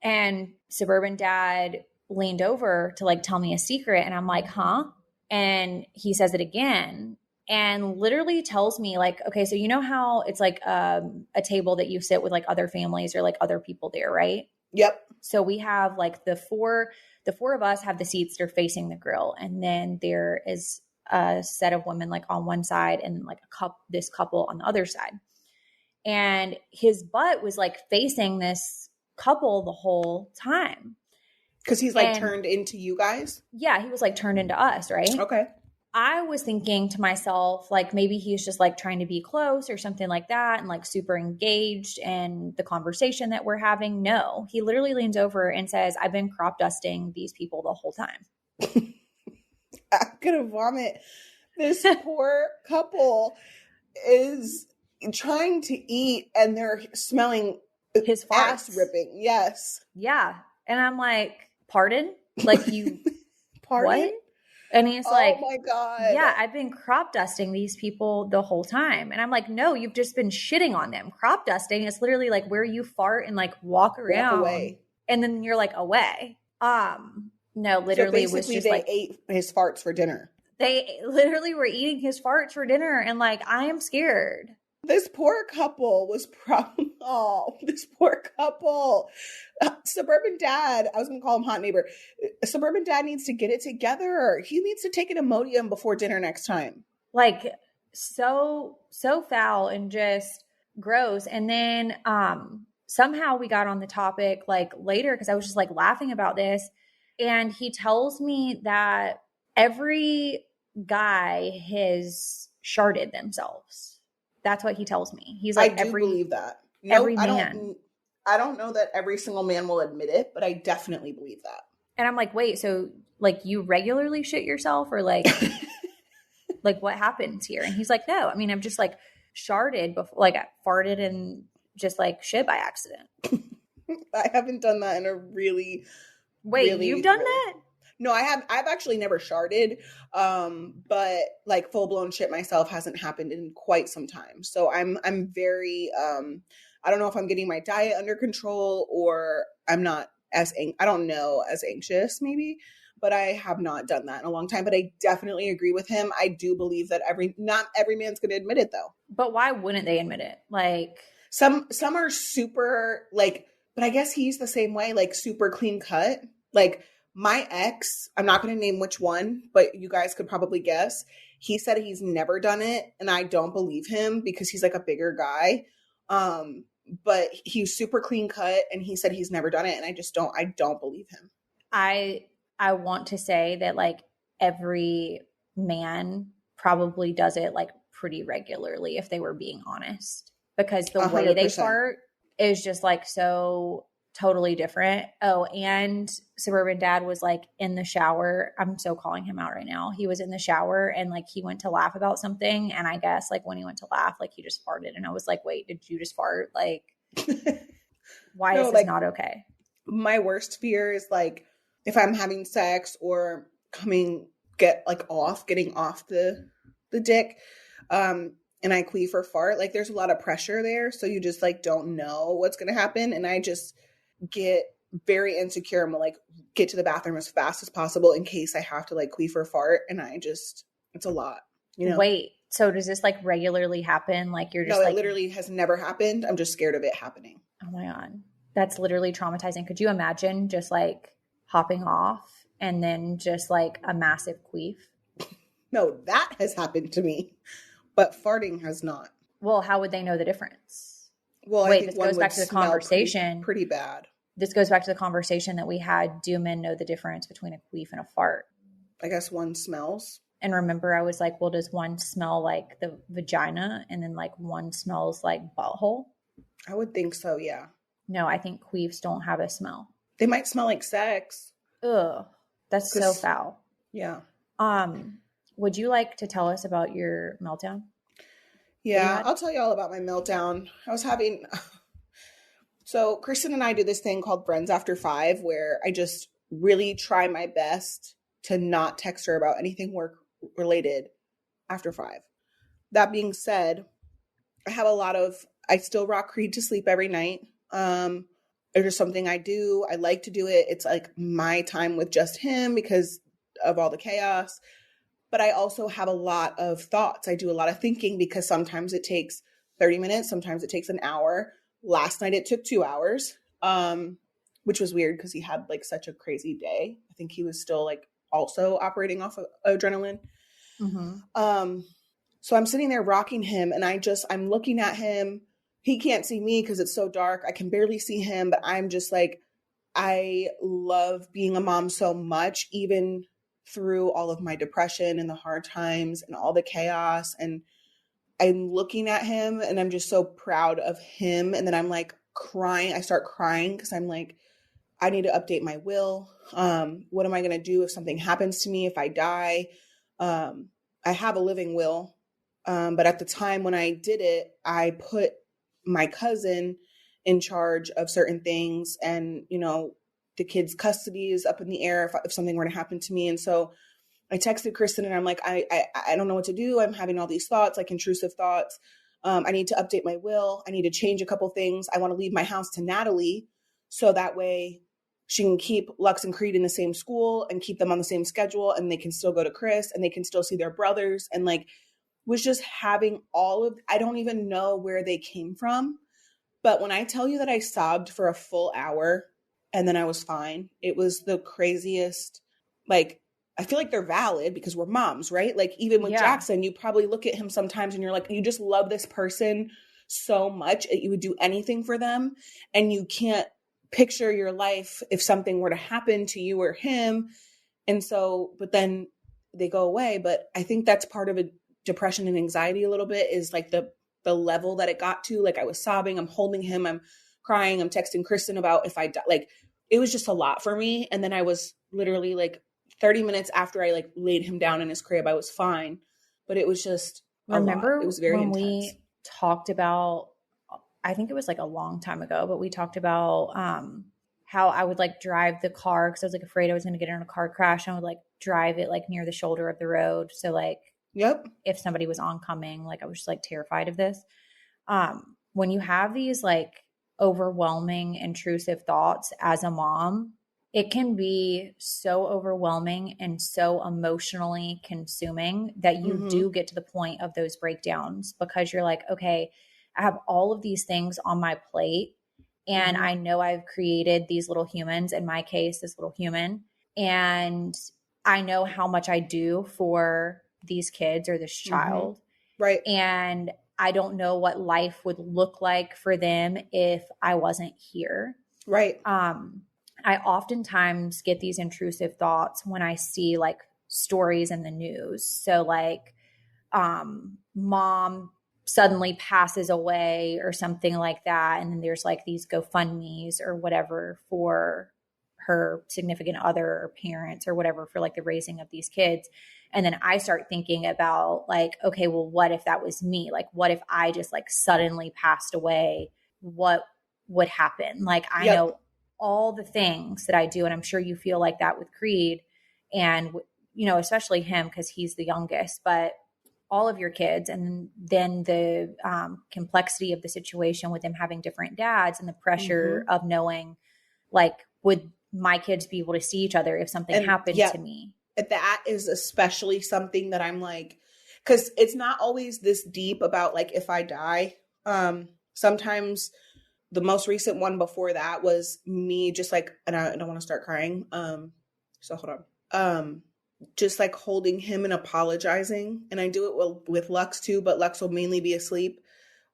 And Suburban Dad leaned over to like tell me a secret. And I'm like, huh? And he says it again. And literally tells me like, okay, so you know how it's like a table that you sit with like other families or like other people there, right? Yep. So we have like the four of us have the seats that are facing the grill. And then there is a set of women like on one side and like this couple on the other side. And his butt was like facing this couple the whole time. Because he's like turned into you guys? Yeah, he was like turned into us, right? Okay. I was thinking to myself, like, maybe he's just like trying to be close or something like that and like super engaged in the conversation that we're having. No, he literally leans over and says, I've been crop dusting these people the whole time. I'm going to vomit. This poor couple is trying to eat and they're smelling his ass farts. Ripping. Yes. Yeah. And I'm like, pardon? Like you, pardon? What? And he's like, oh my God. Yeah, I've been crop dusting these people the whole time. And I'm like, no, you've just been shitting on them. Crop dusting is literally like where you fart and like walk around away. And then you're like away. No, literally so was just they like ate his farts for dinner. They literally were eating his farts for dinner. And like, I am scared. This poor couple was this poor couple. Suburban Dad, I was going to call him hot neighbor. Suburban Dad needs to get it together. He needs to take an Imodium before dinner next time. Like so foul and just gross. And then somehow we got on the topic like later because I was just like laughing about this. And he tells me that every guy has sharted themselves. That's what he tells me. He's like, I do believe that. No, every man. I don't know that every single man will admit it, but I definitely believe that. And I'm like, wait, so like you regularly shit yourself or like, like what happens here? And he's like, no, I mean, I've just like sharted before, like I farted and just like shit by accident. I haven't done that in a really, you've done that? No, I've actually never sharted, but like full blown shit myself hasn't happened in quite some time. So I'm very, I don't know if I'm getting my diet under control or I'm not as anxious maybe, but I have not done that in a long time. But I definitely agree with him. I do believe that not every man's going to admit it though. But why wouldn't they admit it? Like some are super like, but I guess he's the same way, like super clean cut, like. My ex, I'm not going to name which one, but you guys could probably guess. He said he's never done it, and I don't believe him because he's like a bigger guy. But he's super clean cut, and he said he's never done it, and I don't believe him. I want to say that like every man probably does it like pretty regularly if they were being honest, because the 100%. way they fart is just like so totally different. Oh, and Suburban Dad was like in the shower. I'm so calling him out right now. He was in the shower and like he went to laugh about something. And I guess like when he went to laugh, like he just farted. And I was like, wait, did you just fart? Like, why No, is this like, not okay? my worst fear is like if I'm having sex or getting off the dick, and I queef or fart, like there's a lot of pressure there. So you just like don't know what's going to happen. And I just get very insecure and will like get to the bathroom as fast as possible in case I have to like queef or fart. And it's a lot, you know? Wait, so does this like regularly happen? Like you're just No, it like, literally has never happened. I'm just scared of it happening. oh my God, that's literally traumatizing. Could you imagine just like hopping off and then just like a massive queef? No, that has happened to me, but farting has not. Well, how would they know the difference? Well, Wait, I think this one goes would back to the smell conversation. pretty bad. This goes back to the conversation that we had. Do men know the difference between a queef and a fart? I guess one smells. And remember, I was like, well, does one smell like the vagina and then like one smells like butthole? I would think so, yeah. No, I think queefs don't have a smell. They might smell like sex. Ugh, that's so foul. Yeah. Would you like to tell us about your meltdown? Yeah, I'll tell you all about my meltdown. I was having... So Kristen and I do this thing called Friends After 5, where I just really try my best to not text her about anything work related after 5. That being said, I still rock Creed to sleep every night. It's just something I do. I like to do it. It's like my time with just him because of all the chaos. But I also have a lot of thoughts. I do a lot of thinking because sometimes it takes 30 minutes. Sometimes it takes an hour. Last night it took 2 hours, which was weird because he had like such a crazy day. I think he was still like also operating off of adrenaline. Mm-hmm. So I'm sitting there rocking him and I'm looking at him. He can't see me because it's so dark. I can barely see him, but I'm just like, I love being a mom so much, even through all of my depression and the hard times and all the chaos. And I'm looking at him and I'm just so proud of him. And then I'm like crying. I start crying because I'm like, I need to update my will. What am I going to do if something happens to me, if I die? I have a living will. But at the time when I did it, I put my cousin in charge of certain things. And, you know, the kid's custody is up in the air if something were to happen to me. And so I texted Kristen and I'm like, I don't know what to do. I'm having all these thoughts, like intrusive thoughts. I need to update my will. I need to change a couple things. I want to leave my house to Natalie so that way she can keep Lux and Creed in the same school and keep them on the same schedule, and they can still go to Chris and they can still see their brothers. And like, was just having I don't even know where they came from. But when I tell you that I sobbed for a full hour and then I was fine, it was the craziest. Like, I feel like they're valid because we're moms, right? Like even with Jackson, you probably look at him sometimes and you're like, you just love this person so much that you would do anything for them. And you can't picture your life if something were to happen to you or him. And so, but then they go away. But I think that's part of a depression and anxiety a little bit, is like the level that it got to. Like I was sobbing, I'm holding him, I'm crying, I'm texting Kristen about if I die. Like it was just a lot for me. And then I was literally like 30 minutes after I like laid him down in his crib, I was fine. But it was just remember it was very when intense. We talked about, I think it was like a long time ago, but we talked about how I would like drive the car because I was like afraid I was going to get in a car crash, and I would like drive it like near the shoulder of the road. So like, yep, if somebody was oncoming, like I was just like terrified of this. When you have these like overwhelming, intrusive thoughts as a mom, it can be so overwhelming and so emotionally consuming that you do get to the point of those breakdowns, because you're like, okay, I have all of these things on my plate, and I know I've created these little humans, in my case, this little human, and I know how much I do for these kids or this child. Right. And I don't know what life would look like for them if I wasn't here. Right. I oftentimes get these intrusive thoughts when I see like stories in the news. So like mom suddenly passes away or something like that. And then there's like these GoFundMes or whatever for her significant other or parents or whatever for like the raising of these kids. And then I start thinking about like, okay, well, what if that was me? Like, what if I just like suddenly passed away? What would happen? Like, I know all the things that I do, and I'm sure you feel like that with Creed and, you know, especially him because he's the youngest, but all of your kids, and then the complexity of the situation with them having different dads and the pressure of knowing, like, would my kids be able to see each other if something happened to me? That is especially something that I'm like, because it's not always this deep about like if I die. Sometimes the most recent one before that was me just like, and I don't want to start crying. So hold on. Just like holding him and apologizing. And I do it with Lux too, but Lux will mainly be asleep.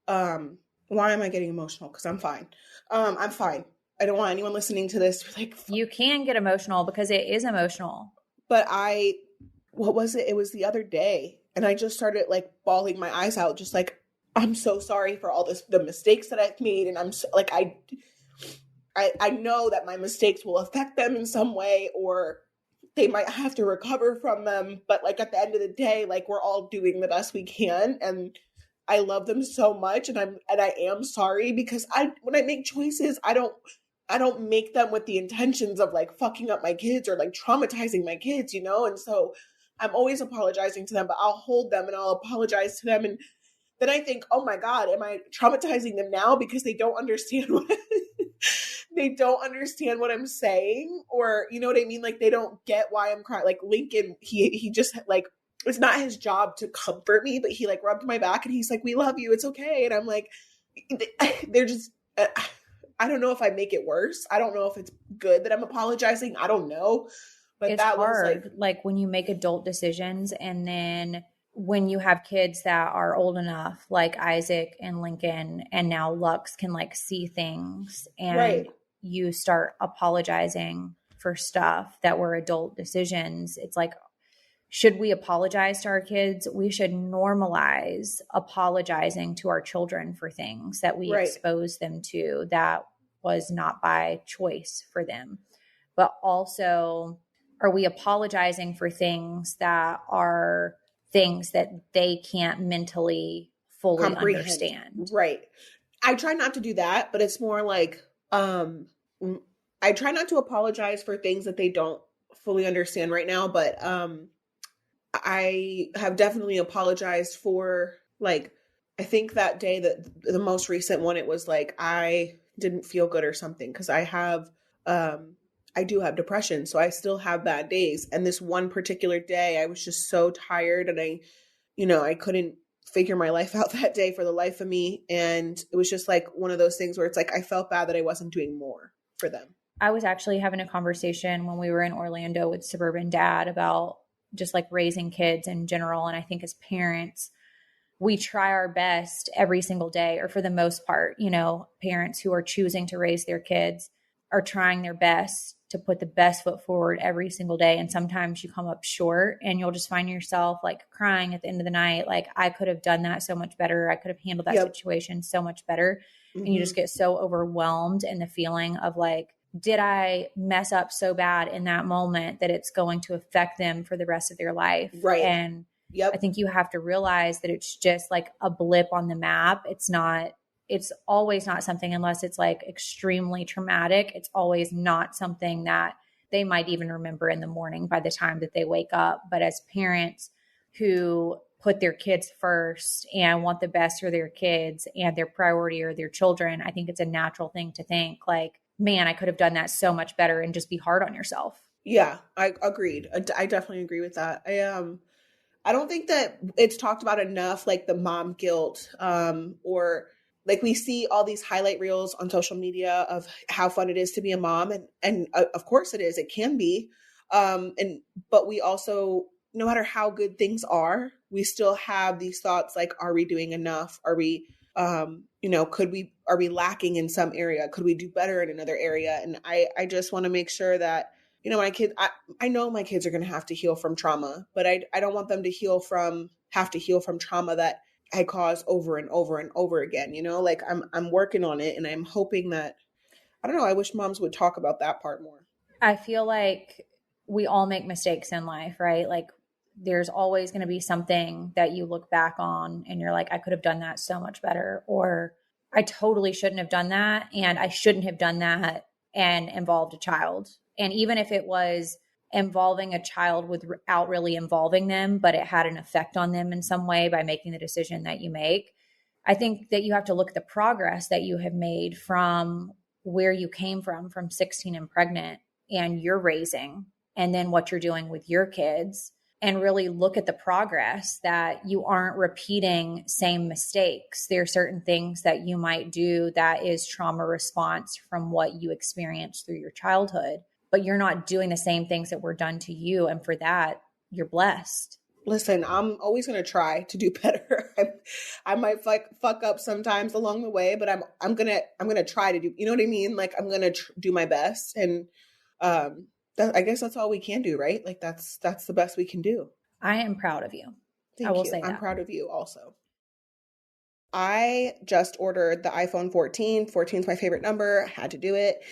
Why am I getting emotional? Because I'm fine. I'm fine. I don't want anyone listening to this like, you can get emotional because it is emotional. But what was it? It was the other day. And I just started like bawling my eyes out. Just like, I'm so sorry for all the mistakes that I've made. And I'm so, like, I know that my mistakes will affect them in some way, or they might have to recover from them. But like at the end of the day, like we're all doing the best we can. And I love them so much. And I am sorry because when I make choices, I don't make them with the intentions of like fucking up my kids or like traumatizing my kids, you know? And so I'm always apologizing to them, but I'll hold them and I'll apologize to them. And then I think, oh my God, am I traumatizing them now because they don't understand they don't understand what I'm saying? Or, you know what I mean? Like they don't get why I'm crying. Like Lincoln, he just like, it's not his job to comfort me, but he like rubbed my back and he's like, we love you. It's okay. And I'm like, they're just, I don't know if I make it worse. I don't know if it's good that I'm apologizing. I don't know. But it's that hard. was like when you make adult decisions and then when you have kids that are old enough, like Isaac and Lincoln, and now Lux can like see things and you start apologizing for stuff that were adult decisions. It's like, should we apologize to our kids? We should normalize apologizing to our children for things that we expose them to that was not by choice for them. But also, are we apologizing for things that are things that they can't mentally fully understand? Right. I try not to do that, but it's more like, I try not to apologize for things that they don't fully understand right now, but, I have definitely apologized for like, I think that day that the most recent one, it was like, I didn't feel good or something. Cause I do have depression. So I still have bad days. And this one particular day, I was just so tired and I couldn't figure my life out that day for the life of me. And it was just like one of those things where it's like, I felt bad that I wasn't doing more for them. I was actually having a conversation when we were in Orlando with Suburban Dad about just like raising kids in general. And I think as parents, we try our best every single day, or for the most part, you know, parents who are choosing to raise their kids are trying their best to put the best foot forward every single day. And sometimes you come up short and you'll just find yourself like crying at the end of the night. Like, I could have done that so much better. I could have handled that situation so much better. And you just get so overwhelmed in the feeling of like, did I mess up so bad in that moment that it's going to affect them for the rest of their life? Right. And I think you have to realize that it's just like a blip on the map. It's always not something, unless it's like extremely traumatic. It's always not something that they might even remember in the morning by the time that they wake up. But as parents who put their kids first and want the best for their kids and their priority are their children, I think it's a natural thing to think like, man, I could have done that so much better, and just be hard on yourself. Yeah, I agreed. I definitely agree with that. I don't think that it's talked about enough, like the mom guilt, or like we see all these highlight reels on social media of how fun it is to be a mom. And of course it is, it can be. But we also, no matter how good things are, we still have these thoughts like, are we doing enough? Are we, are we lacking in some area? Could we do better in another area? And I just want to make sure that, you know, my kids, I know my kids are going to have to heal from trauma, but I don't want them to have to heal from trauma that I caused over and over and over again, you know, like I'm working on it, and I'm hoping that, I don't know, I wish moms would talk about that part more. I feel like we all make mistakes in life, right? Like there's always going to be something that you look back on and you're like, I could have done that so much better, or I totally shouldn't have done that. And I shouldn't have done that and involved a child. And even if it was involving a child without really involving them, but it had an effect on them in some way by making the decision that you make, I think that you have to look at the progress that you have made from where you came from 16 and pregnant, and you're raising, and then what you're doing with your kids, and really look at the progress, that you aren't repeating same mistakes. There are certain things that you might do that is trauma response from what you experienced through your childhood, but you're not doing the same things that were done to you. And for that, you're blessed. Listen, I'm always going to try to do better. I might fuck up sometimes along the way, but I'm going to try to do, you know what I mean? Like I'm going to do my best. And I guess that's all we can do, right? Like that's the best we can do. I am proud of you. Thank I will you. say that. I'm proud of you also. I just ordered the iPhone 14. 14 is my favorite number. I had to do it.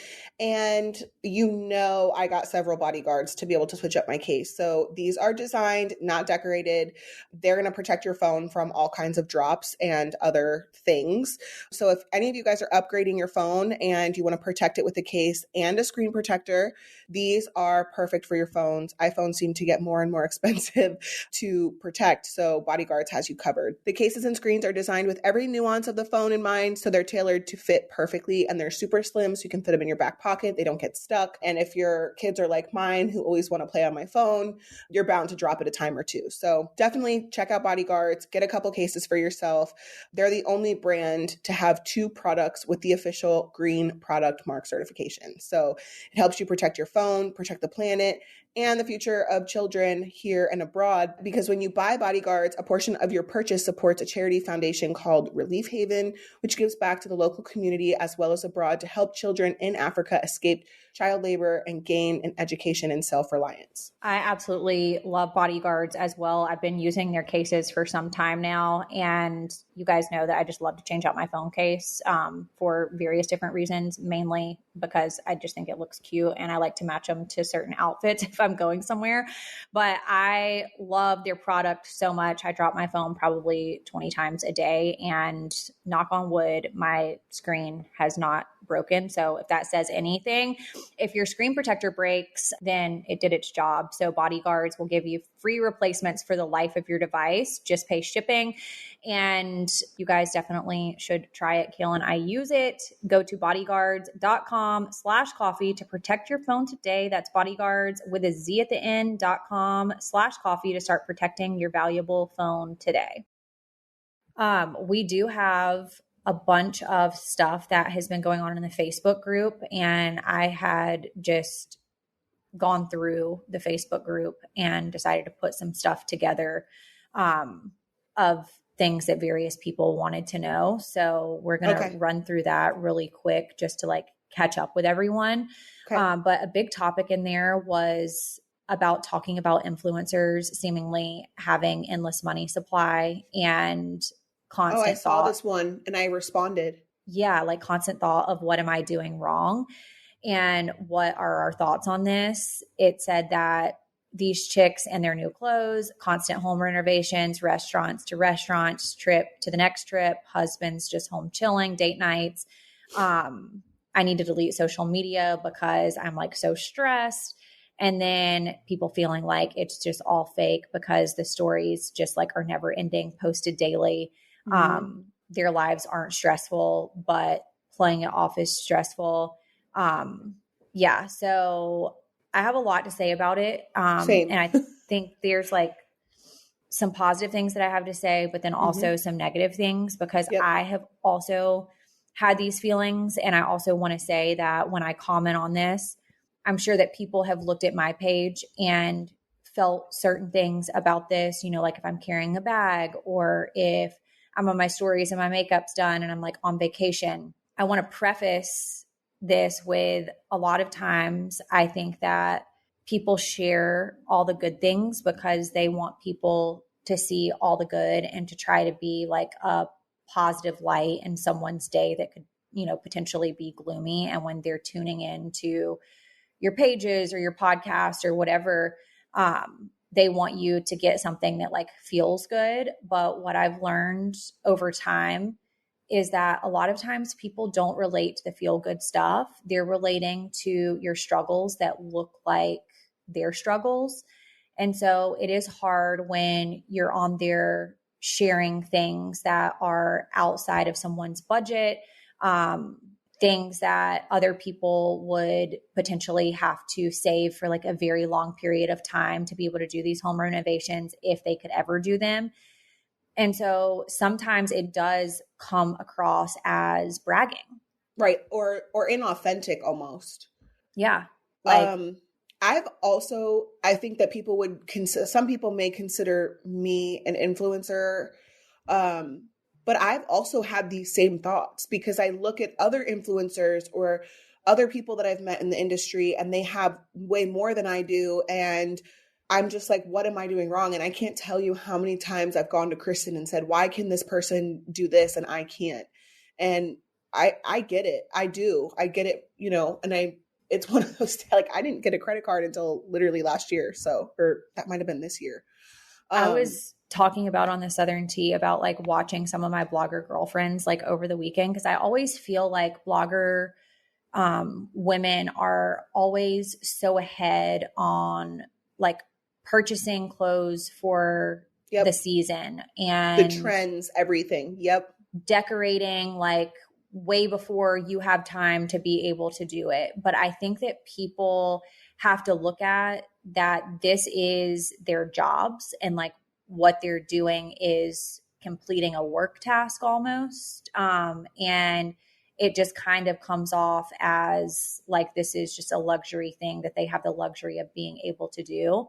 And you know, I got several bodyguards to be able to switch up my case. So these are designed, not decorated. They're going to protect your phone from all kinds of drops and other things. So if any of you guys are upgrading your phone and you want to protect it with a case and a screen protector, these are perfect for your phones. iPhones seem to get more and more expensive to protect. So Bodyguards has you covered. The cases and screens are designed with every nuance of the phone in mind. So they're tailored to fit perfectly, and they're super slim. So you can fit them in your back pocket. They don't get stuck. And if your kids are like mine, who always want to play on my phone, you're bound to drop it a time or two. So definitely check out Bodyguards, get a couple cases for yourself. They're the only brand to have 2 products with the official green product mark certification. So it helps you protect your phone, protect the planet, and the future of children here and abroad. Because when you buy Bodyguards, a portion of your purchase supports a charity foundation called Relief Haven, which gives back to the local community as well as abroad to help children in Africa escape child labor and gain an education in self-reliance. I absolutely love Bodyguards as well. I've been using their cases for some time now, and you guys know that I just love to change out my phone case for various different reasons, mainly because I just think it looks cute and I like to match them to certain outfits if I'm going somewhere. But I love their product so much. I drop my phone probably 20 times a day, and knock on wood, my screen has not broken. So if that says anything, if your screen protector breaks, then it did its job. So Bodyguards will give you free replacements for the life of your device. Just pay shipping. And you guys definitely should try it. Kail and I use it. Go to bodyguards.com/coffee to protect your phone today. That's bodyguards with a Z at the end.com/coffee to start protecting your valuable phone today. We do have a bunch of stuff that has been going on in the Facebook group, and I had just gone through the Facebook group and decided to put some stuff together of things that various people wanted to know. So we're going to run through that really quick just to like catch up with everyone. Okay. But a big topic in there was about talking about influencers seemingly having endless money supply and constant I saw this one and I responded. Yeah, like constant thought of what am I doing wrong? And what are our thoughts on this? It said that these chicks and their new clothes, constant home renovations, restaurants to restaurants, trip to the next trip, husbands just home chilling, date nights. I need to delete social media because I'm like so stressed. And then people feeling like it's just all fake because the stories just like are never ending, posted daily. Mm-hmm. Their lives aren't stressful, but playing it off is stressful. Yeah. So I have a lot to say about it. Same. And I think there's like some positive things that I have to say, but then also some negative things because I have also had these feelings. And I also want to say that when I comment on this, I'm sure that people have looked at my page and felt certain things about this, you know, like if I'm carrying a bag or if I'm on my stories and my makeup's done and I'm like on vacation. I want to preface this with a lot of times I think that people share all the good things because they want people to see all the good and to try to be like a positive light in someone's day that could, you know, potentially be gloomy. And when they're tuning in to your pages or your podcast or whatever, they want you to get something that like feels good. But what I've learned over time is that a lot of times people don't relate to the feel good stuff. They're relating to your struggles that look like their struggles. And so it is hard when you're on there sharing things that are outside of someone's budget, things that other people would potentially have to save for like a very long period of time to be able to do these home renovations if they could ever do them. And so sometimes it does come across as bragging. Right. Or inauthentic almost. Yeah. Like, I think that people would consider, some people may consider me an influencer. But I've also had these same thoughts because I look at other influencers or other people that I've met in the industry and they have way more than I do. And I'm just like, what am I doing wrong? And I can't tell you how many times I've gone to Kristen and said, why can this person do this and I can't? And I get it. I do. I get it, you know, and it's one of those, like, I didn't get a credit card until literally last year. So, or that might've been this year. I was talking about on the Southern Tea about like watching some of my blogger girlfriends like over the weekend. Cause I always feel like blogger women are always so ahead on like purchasing clothes for the season and the trends, everything. Yep. Decorating like way before you have time to be able to do it. But I think that people have to look at that this is their jobs and like what they're doing is completing a work task almost. And it just kind of comes off as like this is just a luxury thing that they have the luxury of being able to do.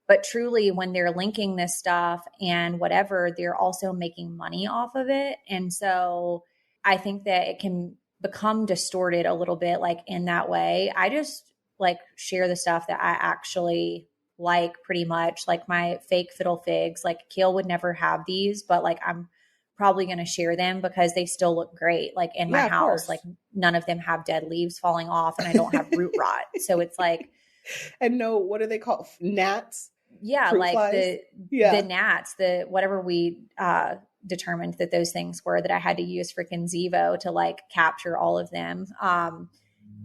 But truly, when they're linking this stuff and whatever, they're also making money off of it. And so I think that it can become distorted a little bit like in that way. I just like share the stuff that I actually like pretty much, like my fake fiddle figs. Like Kail would never have these, but like I'm probably going to share them because they still look great. Like in my house, like none of them have dead leaves falling off and I don't have root rot. So it's like, and no, what are they called? Gnats? Yeah. Fruit like flies? the gnats, the whatever we determined that those things were that I had to use freaking Zevo to like capture all of them.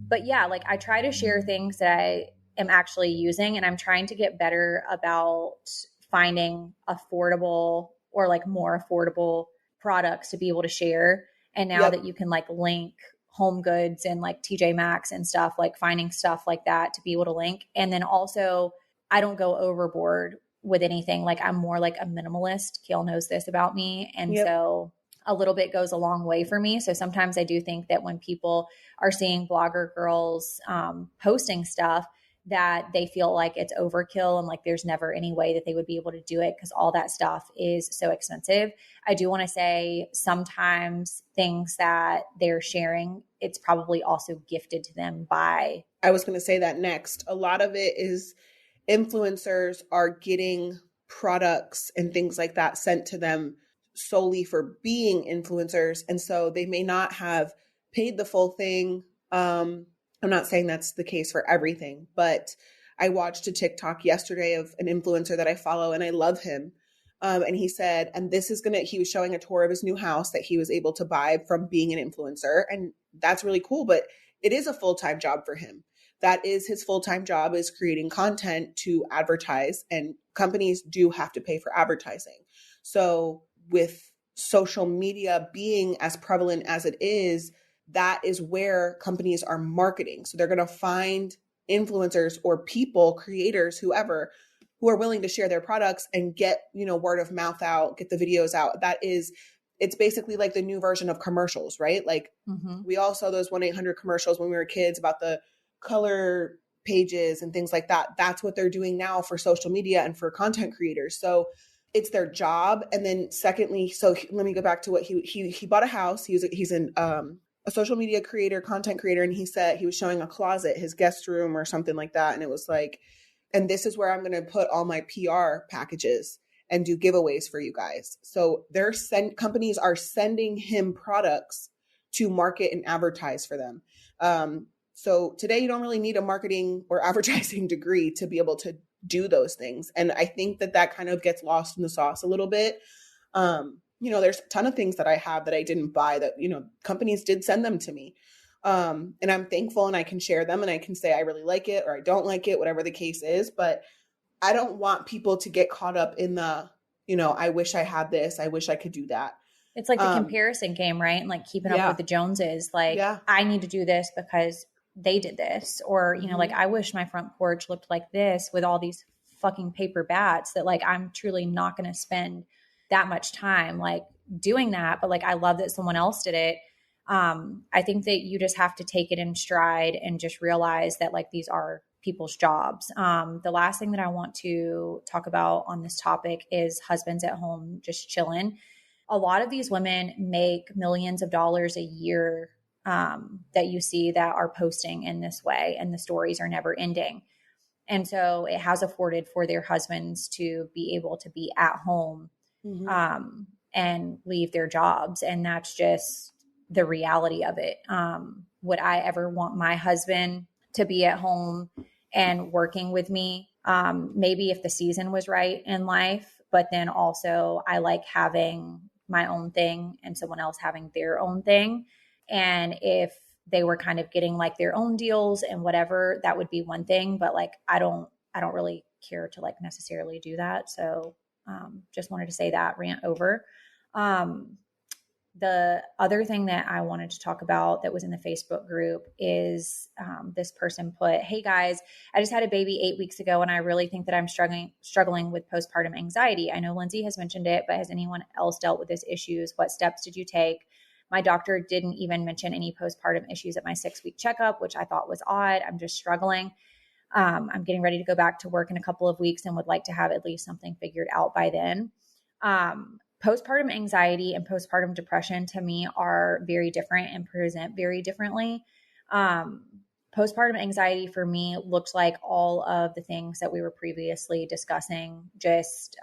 But yeah, like I try to share things that I am actually using and I'm trying to get better about finding affordable or like more affordable products to be able to share. And now that you can like link Home Goods and like TJ Maxx and stuff, like finding stuff like that to be able to link. And then also I don't go overboard with anything. Like I'm more like a minimalist. Kail knows this about me. And so a little bit goes a long way for me. So sometimes I do think that when people are seeing blogger girls posting stuff, that they feel like it's overkill and like there's never any way that they would be able to do it because all that stuff is so expensive. I do want to say sometimes things that they're sharing, it's probably also gifted to them by. I was going to say that next. A lot of it is influencers are getting products and things like that sent to them solely for being influencers. And so they may not have paid the full thing. I'm not saying that's the case for everything, but I watched a TikTok yesterday of an influencer that I follow and I love him. And he said, and he was showing a tour of his new house that he was able to buy from being an influencer. And that's really cool, but it is a full-time job for him. That is his full-time job, is creating content to advertise, and companies do have to pay for advertising. So with social media being as prevalent as it is, that is where companies are marketing. So they're going to find influencers or people, creators, whoever, who are willing to share their products and get, word of mouth out, get the videos out. It's basically like the new version of commercials, right? Like we all saw those 1-800 commercials when we were kids about the color pages and things like that. That's what they're doing now for social media and for content creators. So it's their job. And then secondly, so let me go back to what he bought a house. He's a social media creator, content creator. And he said he was showing a closet, his guest room or something like that. And it was like, and this is where I'm going to put all my PR packages. and do giveaways for you guys. So companies are sending him products to market and advertise for them. So today you don't really need a marketing or advertising degree to be able to do those things. And I think that kind of gets lost in the sauce a little bit. There's a ton of things that I have that I didn't buy that, companies did send them to me. And I'm thankful, and I can share them, and I can say I really like it or I don't like it, whatever the case is. But I don't want people to get caught up in the, I wish I had this. I wish I could do that. It's like the comparison game, right? And like keeping up with the Joneses. Like, I need to do this because they did this. Or, like, I wish my front porch looked like this with all these fucking paper bats that, like, I'm truly not going to spend that much time, like, doing that. But, like, I love that someone else did it. I think that you just have to take it in stride and just realize that, like, these are people's jobs. The last thing that I want to talk about on this topic is husbands at home just chilling. A lot of these women make millions of dollars a year that you see that are posting in this way, and the stories are never ending. And so it has afforded for their husbands to be able to be at home and leave their jobs. And that's just the reality of it. Would I ever want my husband to be at home and working with me? Maybe if the season was right in life, but then also I like having my own thing and someone else having their own thing. And if they were kind of getting like their own deals and whatever, that would be one thing. But like, I don't really care to like necessarily do that. So just wanted to say that, rant over. The other thing that I wanted to talk about that was in the Facebook group is this person put, "Hey guys, I just had a baby 8 weeks ago, and I really think that I'm struggling with postpartum anxiety. I know Lindsie has mentioned it, but has anyone else dealt with these issues? What steps did you take? My doctor didn't even mention any postpartum issues at my 6-week checkup, which I thought was odd. I'm just struggling. I'm getting ready to go back to work in a couple of weeks and would like to have at least something figured out by then." Postpartum anxiety and postpartum depression to me are very different and present very differently. Postpartum anxiety for me looked like all of the things that we were previously discussing, just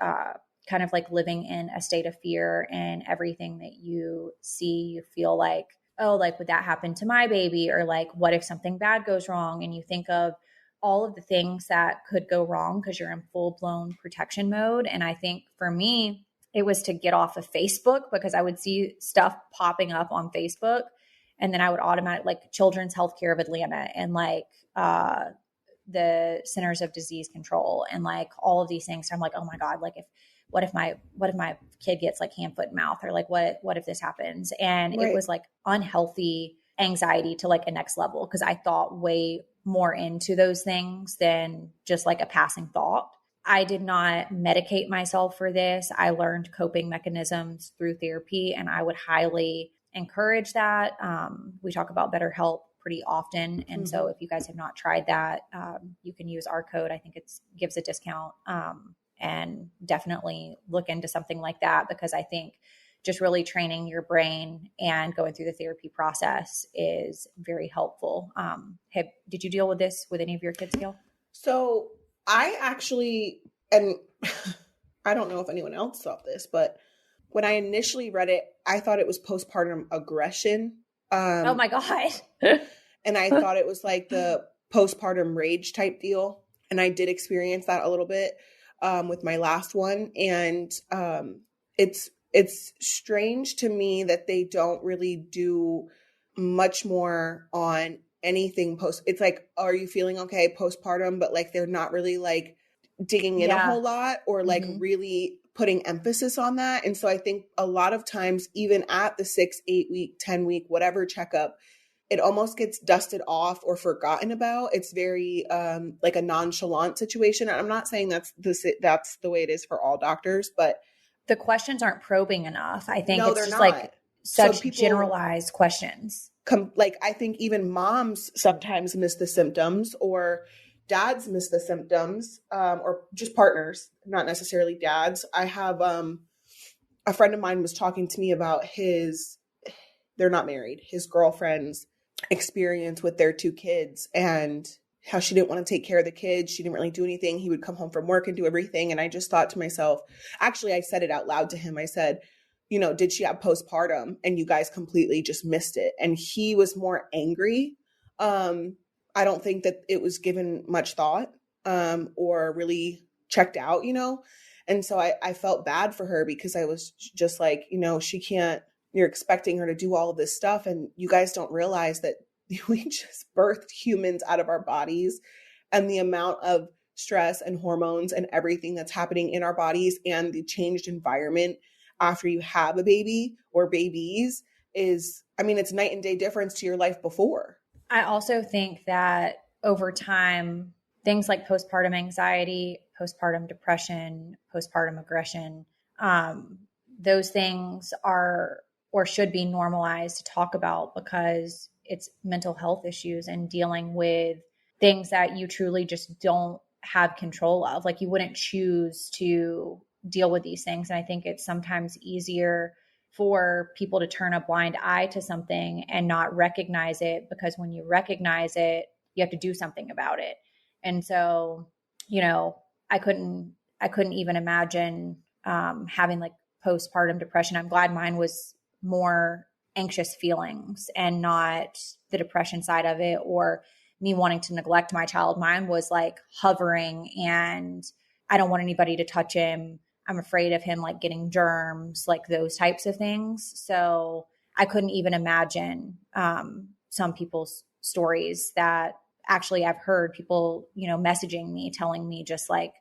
kind of like living in a state of fear, and everything that you see, you feel like, oh, like would that happen to my baby? Or like, what if something bad goes wrong? And you think of all of the things that could go wrong because you're in full blown protection mode. And I think for me, it was to get off of Facebook, because I would see stuff popping up on Facebook, and then I would automatically, like Children's Healthcare of Atlanta and like the Centers of Disease Control and like all of these things. So I'm like, oh my God, like what if my kid gets like hand, foot, and mouth, or like what if this happens? And It was like unhealthy anxiety to like a next level, because I thought way more into those things than just like a passing thought. I did not medicate myself for this. I learned coping mechanisms through therapy, and I would highly encourage that. We talk about BetterHelp pretty often. And so if you guys have not tried that, you can use our code. I think it gives a discount, and definitely look into something like that, because I think just really training your brain and going through the therapy process is very helpful. Did you deal with this with any of your kids, Kail? So I actually, and I don't know if anyone else thought this, but when I initially read it, I thought it was postpartum aggression. Oh my God. And I thought it was like the postpartum rage type deal. And I did experience that a little bit with my last one. And it's strange to me that they don't really do much more on anything it's like, are you feeling okay postpartum? But like, they're not really like digging in a whole lot, or like really putting emphasis on that. And so I think a lot of times, even at the 6, 8 week, 10 week, whatever checkup, it almost gets dusted off or forgotten about. It's very like a nonchalant situation. And I'm not saying that's the way it is for all doctors, but the questions aren't probing enough. I think it's just not. Like such people, generalized questions. Like, I think even moms sometimes miss the symptoms, or dads miss the symptoms, or just partners, not necessarily dads. I have a friend of mine was talking to me about they're not married, his girlfriend's experience with their 2 kids. And how she didn't want to take care of the kids. She didn't really do anything. He would come home from work and do everything. And I just thought to myself, actually, I said it out loud to him. I said, you know, did she have postpartum and you guys completely just missed it? And he was more angry. I don't think that it was given much thought or really checked out, you know? And so I felt bad for her because I was just like, you know, you're expecting her to do all of this stuff. And you guys don't realize that we just birthed humans out of our bodies, and the amount of stress and hormones and everything that's happening in our bodies and the changed environment after you have a baby or babies is, I mean, it's night and day difference to your life before. I also think that over time, things like postpartum anxiety, postpartum depression, postpartum aggression, those things are or should be normalized to talk about because it's mental health issues and dealing with things that you truly just don't have control of. Like you wouldn't choose to deal with these things. And I think it's sometimes easier for people to turn a blind eye to something and not recognize it, because when you recognize it, you have to do something about it. And so, you know, I couldn't even imagine having like postpartum depression. I'm glad mine was more anxious feelings and not the depression side of it or me wanting to neglect my child. Mine was like hovering and I don't want anybody to touch him. I'm afraid of him like getting germs, like those types of things. So I couldn't even imagine some people's stories that actually I've heard people, you know, messaging me, telling me just like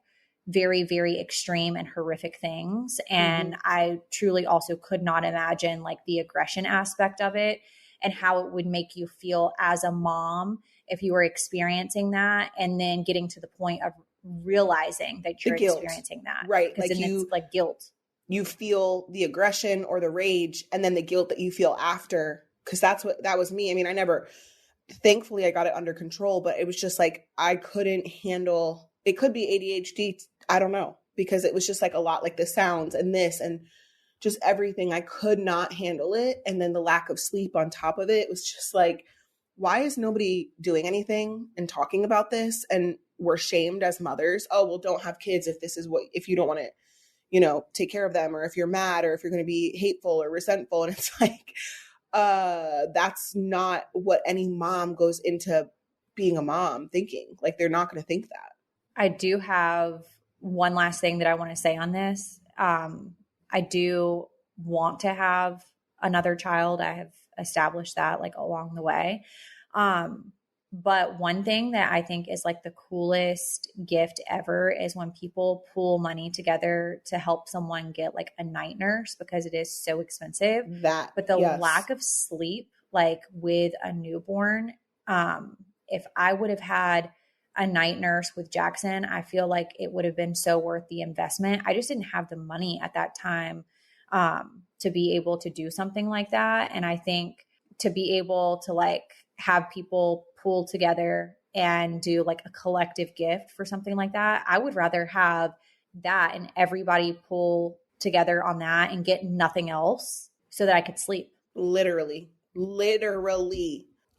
very, very extreme and horrific things. And I truly also could not imagine like the aggression aspect of it and how it would make you feel as a mom if you were experiencing that and then getting to the point of realizing that you're experiencing that. Right. Because it's like guilt. You feel the aggression or the rage and then the guilt that you feel after. Cause that was me. I mean, thankfully I got it under control, but it was just like, I couldn't handle, it could be ADHD. I don't know, because it was just like a lot, like the sounds and this and just everything. I could not handle it. And then the lack of sleep on top of it was just like, why is nobody doing anything and talking about this? And we're shamed as mothers. Oh, well, don't have kids if you don't want to, you know, take care of them, or if you're mad, or if you're going to be hateful or resentful. And it's like, that's not what any mom goes into being a mom thinking. Like, they're not going to think that. I do have one last thing that I want to say on this. I do want to have another child. I have established that like along the way. But one thing that I think is like the coolest gift ever is when people pool money together to help someone get like a night nurse, because it is so expensive. But the lack of sleep, like with a newborn, if I would have had a night nurse with Jackson, I feel like it would have been so worth the investment. I just didn't have the money at that time to be able to do something like that. And I think to be able to like have people pool together and do like a collective gift for something like that, I would rather have that and everybody pool together on that and get nothing else so that I could sleep. Literally. I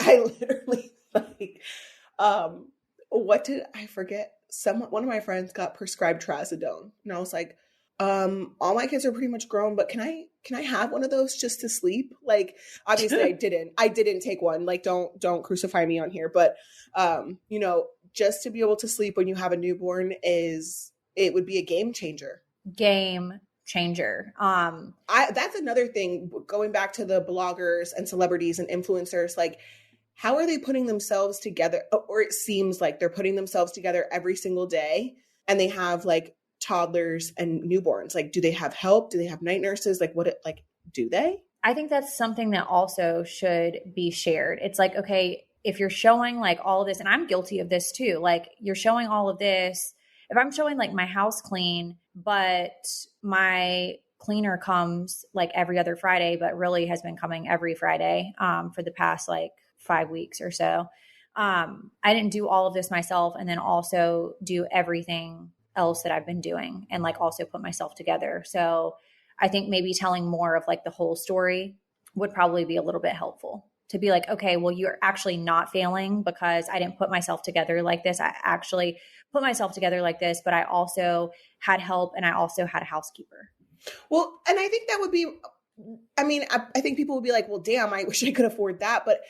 literally like, what did I forget? One of my friends got prescribed trazodone, and I was like, all my kids are pretty much grown, but can I have one of those just to sleep? Like, obviously I didn't take one. Like, don't crucify me on here, but, you know, just to be able to sleep when you have a newborn it would be a game changer. That's another thing, going back to the bloggers and celebrities and influencers, like, how are they putting themselves together? Or it seems like they're putting themselves together every single day, and they have like toddlers and newborns. Like, do they have help? Do they have night nurses? Like, do they? I think that's something that also should be shared. It's like, okay, if you're showing like all of this, and I'm guilty of this too, like you're showing all of this. If I'm showing like my house clean, but my cleaner comes like every other Friday, but really has been coming every Friday for the past like 5 weeks or so. I didn't do all of this myself, and then also do everything else that I've been doing and like also put myself together. So I think maybe telling more of like the whole story would probably be a little bit helpful. to be like, okay, well, you're actually not failing because I didn't put myself together like this. I actually put myself together like this, but I also had help and I also had a housekeeper. Well, and I think that would be, I mean, I think people would be like, well, damn, I wish I could afford that. But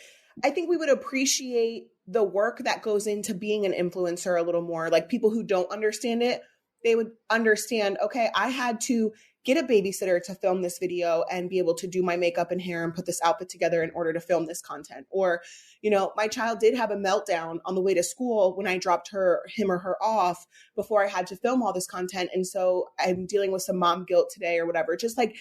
I think we would appreciate the work that goes into being an influencer a little more. Like people who don't understand it, they would understand, okay, I had to get a babysitter to film this video and be able to do my makeup and hair and put this outfit together in order to film this content. Or, you know, my child did have a meltdown on the way to school when I dropped him or her off before I had to film all this content. And so I'm dealing with some mom guilt today or whatever. Just like,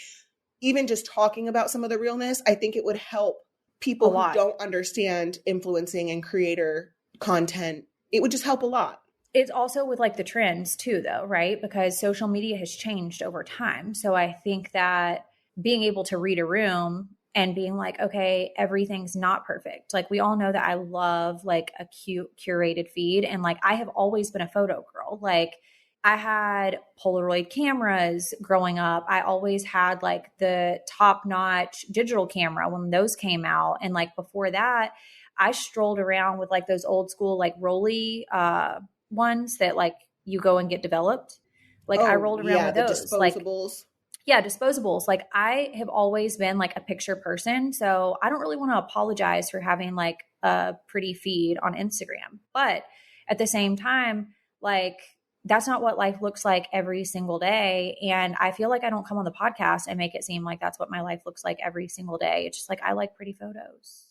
even just talking about some of the realness, I think it would help people who don't understand influencing and creator content. It would just help a lot. It's also with like the trends too, though, right? Because social media has changed over time. So I think that being able to read a room and being like, okay, everything's not perfect. Like we all know that I love like a cute curated feed. And like, I have always been a photo girl. Like I had Polaroid cameras growing up. I always had like the top-notch digital camera when those came out. And like before that, I strolled around with like those old school like Rolly ones that like you go and get developed. Like I rolled around with those. Disposables. Like, disposables. Like I have always been like a picture person. So I don't really want to apologize for having like a pretty feed on Instagram. But at the same time, like that's not what life looks like every single day. And I feel like I don't come on the podcast and make it seem like that's what my life looks like every single day. It's just like, I like pretty photos.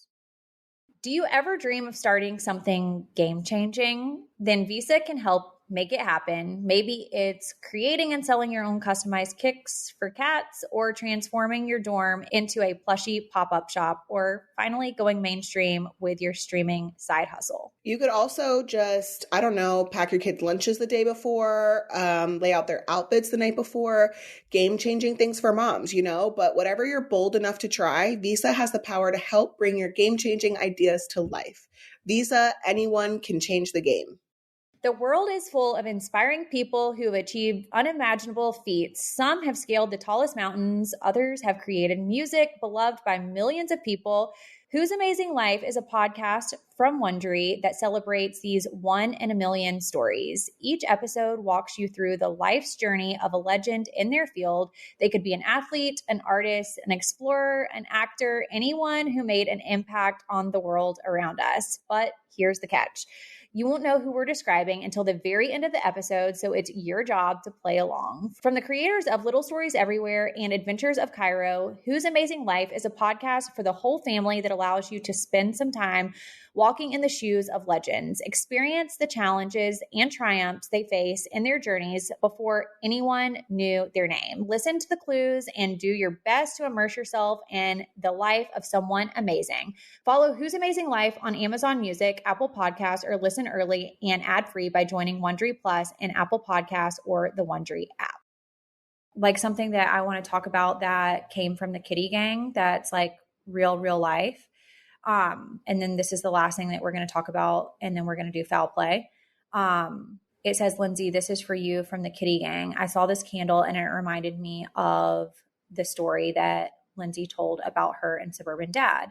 Do you ever dream of starting something game-changing? Then Visa can help make it happen. Maybe it's creating and selling your own customized kicks for cats, or transforming your dorm into a plushy pop-up shop, or finally going mainstream with your streaming side hustle. You could also just, I don't know, pack your kids' lunches the day before, lay out their outfits the night before, game-changing things for moms, you know? But whatever you're bold enough to try, Visa has the power to help bring your game-changing ideas to life. Visa, anyone can change the game. The world is full of inspiring people who have achieved unimaginable feats. Some have scaled the tallest mountains. Others have created music beloved by millions of people. Whose Amazing Life is a podcast from Wondery that celebrates these 1 in a million stories. Each episode walks you through the life's journey of a legend in their field. They could be an athlete, an artist, an explorer, an actor, anyone who made an impact on the world around us. But here's the catch. You won't know who we're describing until the very end of the episode, so it's your job to play along. From the creators of Little Stories Everywhere and Adventures of Cairo, Whose Amazing Life is a podcast for the whole family that allows you to spend some time walking in the shoes of legends, experience the challenges and triumphs they face in their journeys before anyone knew their name. Listen to the clues and do your best to immerse yourself in the life of someone amazing. Follow Whose Amazing Life on Amazon Music, Apple Podcasts, or listen early and ad-free by joining Wondery Plus in Apple Podcasts or the Wondery app. Like something that I want to talk about that came from the Kitty Gang that's like real life. And then this is the last thing that we're going to talk about, and then we're going to do foul play. It says, Lindsie, this is for you from the Kitty Gang. I saw this candle and it reminded me of the story that Lindsie told about her and Suburban Dad.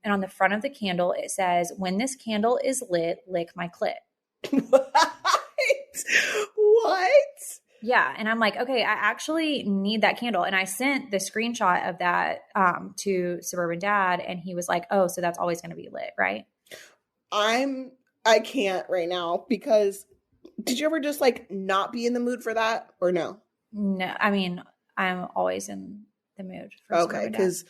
And on the front of the candle, it says, when this candle is lit, lick my clit. What? Yeah. And I'm like, okay, I actually need that candle. And I sent the screenshot of that to Suburban Dad. And he was like, oh, so that's always going to be lit, right? I can't right now, because did you ever just like not be in the mood for that, or no? No, I mean, I'm always in the mood for okay, because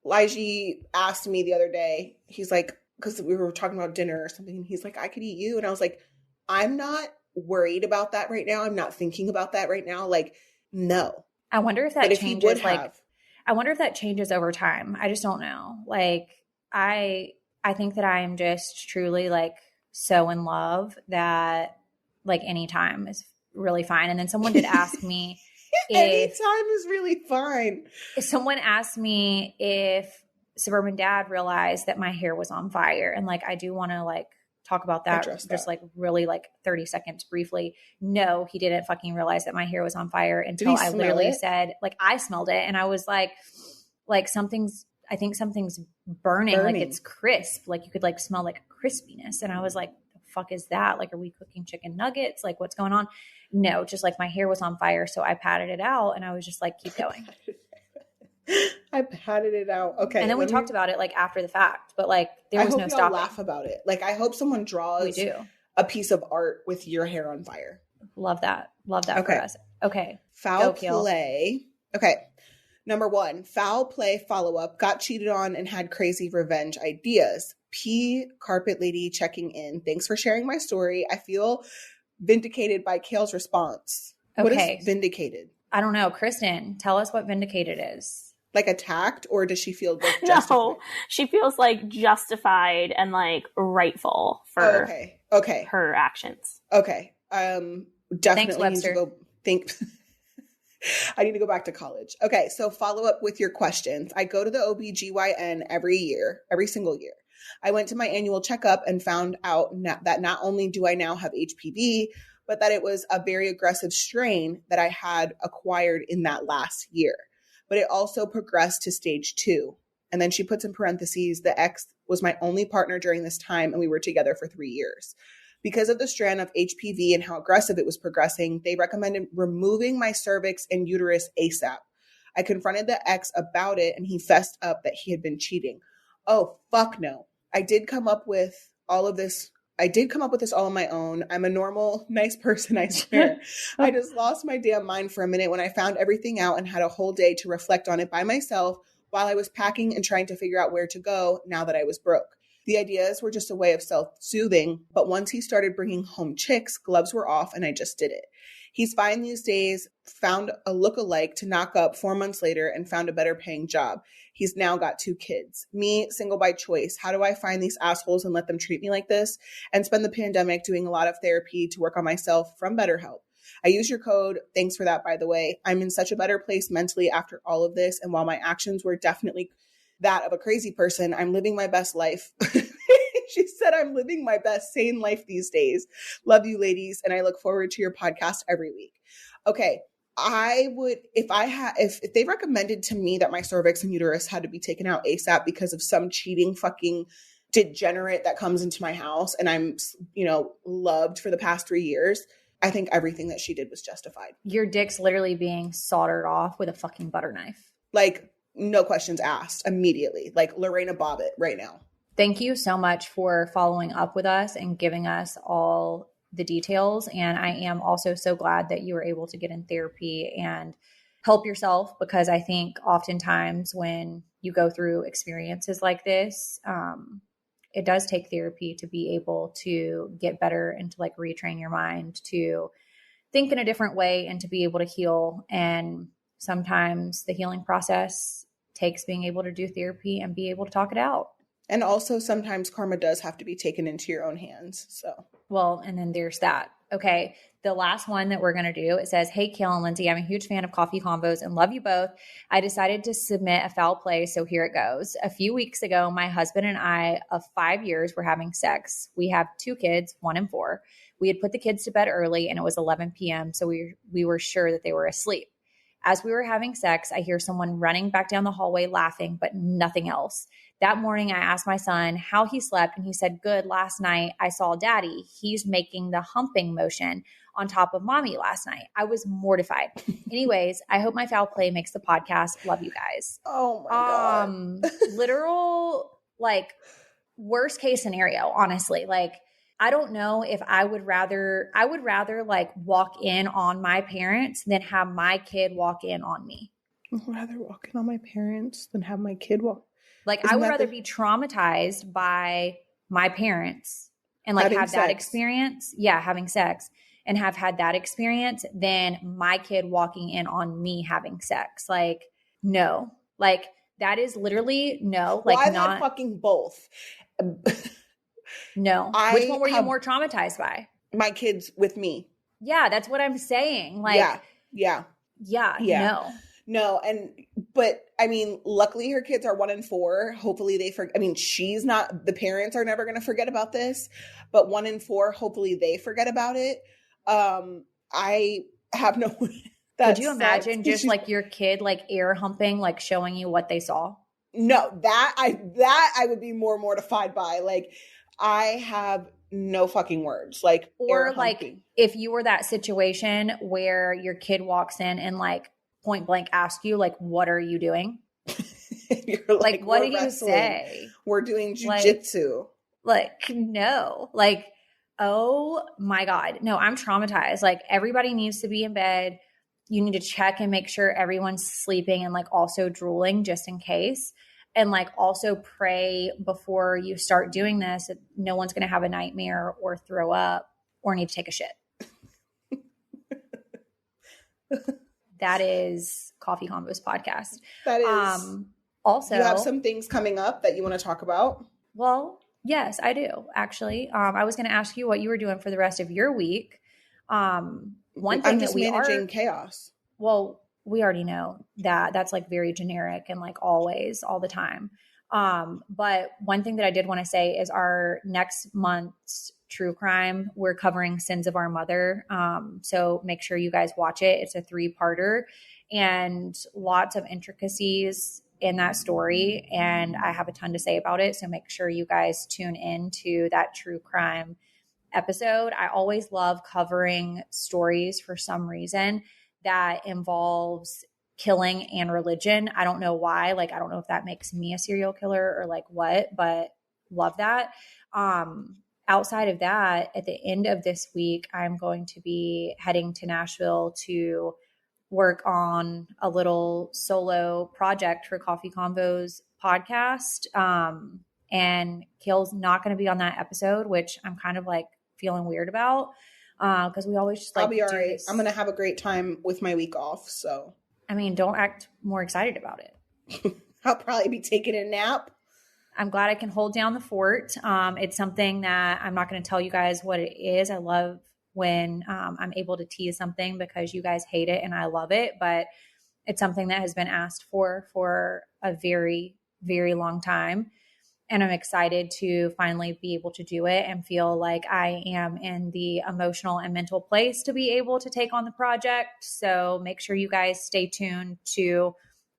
Lige asked me the other day, he's like, because we were talking about dinner or something, and he's like, I could eat you. And I was like, I'm not worried about that right now. I'm not thinking about that right now. Like, no. I wonder if that changes. I wonder if that changes over time. I just don't know. Like, I think that I am just truly like so in love that like any time is really fine. And then someone did ask me any time is really fine. Someone asked me if Suburban Dad realized that my hair was on fire. And like, I do want to like talk about that just like really like 30 seconds briefly. No, he didn't fucking realize that my hair was on fire until I literally said, like, I smelled it. And I was like I think something's burning, like it's crisp. Like you could like smell like crispiness. And I was like, the fuck is that? Like, are we cooking chicken nuggets? Like what's going on? No, just like my hair was on fire. So I patted it out and I was just like, keep going. I patted it out. Okay. And then we talked about it like after the fact, but like there was no stopping. Laugh about it. Like I hope someone draws a piece of art with your hair on fire. Love that. Love that for us. Okay. Foul play. Okay. Number 1, foul play follow-up. Got cheated on and had crazy revenge ideas. P carpet lady checking in. Thanks for sharing my story. I feel vindicated by Kail's response. Okay. What is vindicated? I don't know. Kristen, tell us what vindicated is. Like attacked, or does she feel like justified? No, she feels like justified and like rightful for her actions. Okay. Definitely Thanks, Webster. I need to go back to college. Okay, so follow up with your questions. I go to the OBGYN every single year. I went to my annual checkup and found out that not only do I now have HPV, but that it was a very aggressive strain that I had acquired in that last year. But it also progressed to stage 2. And then she puts in parentheses, the ex was my only partner during this time and we were together for 3 years. Because of the strand of HPV and how aggressive it was progressing, they recommended removing my cervix and uterus ASAP. I confronted the ex about it and he fessed up that he had been cheating. Oh, fuck no. I did come up with all this all on my own. I'm a normal, nice person, I swear. I just lost my damn mind for a minute when I found everything out and had a whole day to reflect on it by myself while I was packing and trying to figure out where to go now that I was broke. The ideas were just a way of self-soothing, but once he started bringing home chicks, gloves were off and I just did it. He's fine these days, found a look-alike to knock up 4 months later and found a better paying job. He's now got 2 kids. Me, single by choice. How do I find these assholes and let them treat me like this? And spend the pandemic doing a lot of therapy to work on myself from BetterHelp. I use your code. Thanks for that, by the way. I'm in such a better place mentally after all of this. And while my actions were definitely that of a crazy person, I'm living my best life. She said, I'm living my best sane life these days. Love you, ladies. And I look forward to your podcast every week. Okay. I would, if they recommended to me that my cervix and uterus had to be taken out ASAP because of some cheating fucking degenerate that comes into my house and I'm, loved for the past 3 years, I think everything that she did was justified. Your dick's literally being soldered off with a fucking butter knife. Like, no questions asked, immediately. Like Lorena Bobbitt right now. Thank you so much for following up with us and giving us all the details. And I am also so glad that you were able to get in therapy and help yourself, because I think oftentimes when you go through experiences like this, it does take therapy to be able to get better and to like retrain your mind to think in a different way and to be able to heal. And sometimes the healing process takes being able to do therapy and be able to talk it out. And also sometimes karma does have to be taken into your own hands. So, well, and then there's that. Okay. The last one that we're going to do, it says, hey, Kail and Lindsie, I'm a huge fan of coffee combos and love you both. I decided to submit a foul play, so here it goes. A few weeks ago, my husband and I of 5 years were having sex. We have 2 kids, 1 and 4. We had put the kids to bed early and it was 11 p.m., so we were sure that they were asleep. As we were having sex, I hear someone running back down the hallway laughing, but nothing else. That morning, I asked my son how he slept, and he said, good, last night I saw daddy. He's making the humping motion on top of mommy last night. I was mortified. Anyways, I hope my foul play makes the podcast. Love you guys. Oh my God. Literal, like, worst case scenario, honestly. Like, I don't know if I would rather like walk in on my parents than have my kid walk in on me. I'd rather walk in on my parents than have my kid walk. Like, I would rather be traumatized by my parents and like have that experience. Yeah, having sex and have had that experience than my kid walking in on me having sex. Like, no. Like, that is literally no. Like, I've had fucking both. No. Which one were you more traumatized by? My kids with me. Yeah, that's what I'm saying. Like, yeah. No. But I mean, luckily her kids are 1 and 4. Hopefully they forget. I mean, the parents are never going to forget about this, but 1 and 4, hopefully they forget about it. I have no. Could you imagine just like your kid, like air humping, like showing you what they saw? No, that I would be more mortified by. Like, I have no fucking words. Like, or like if you were that situation where your kid walks in and like point blank asks you, like, what are you doing? You're like what do you say? We're doing jujitsu. Like, no. Like, oh my God. No, I'm traumatized. Like, everybody needs to be in bed. You need to check and make sure everyone's sleeping and like also drooling just in case. And like also pray before you start doing this that no one's going to have a nightmare or throw up or need to take a shit. That is Coffee Combos podcast. That is. Also, you have some things coming up that you want to talk about? Well, yes, I do, actually. I was going to ask you what you were doing for the rest of your week. One thing I'm just managing chaos. Well, we already know that that's like very generic and like always, all the time. But one thing that I did want to say is our next month's true crime, we're covering Sins of Our Mother. So make sure you guys watch it. It's a 3-parter and lots of intricacies in that story. And I have a ton to say about it. So make sure you guys tune in to that true crime episode. I always love covering stories for some reason that involves killing and religion. I don't know why. Like, I don't know if that makes me a serial killer or like what, but love that. Outside of that, at the end of this week, I'm going to be heading to Nashville to work on a little solo project for Coffee Convos podcast. And Kail's not going to be on that episode, which I'm kind of like feeling weird about. Because we always just like, I'll be all right. I'm going to have a great time with my week off. So, I mean, don't act more excited about it. I'll probably be taking a nap. I'm glad I can hold down the fort. It's something that I'm not going to tell you guys what it is. I love when I'm able to tease something because you guys hate it and I love it. But it's something that has been asked for a very, very long time. And I'm excited to finally be able to do it and feel like I am in the emotional and mental place to be able to take on the project. So make sure you guys stay tuned to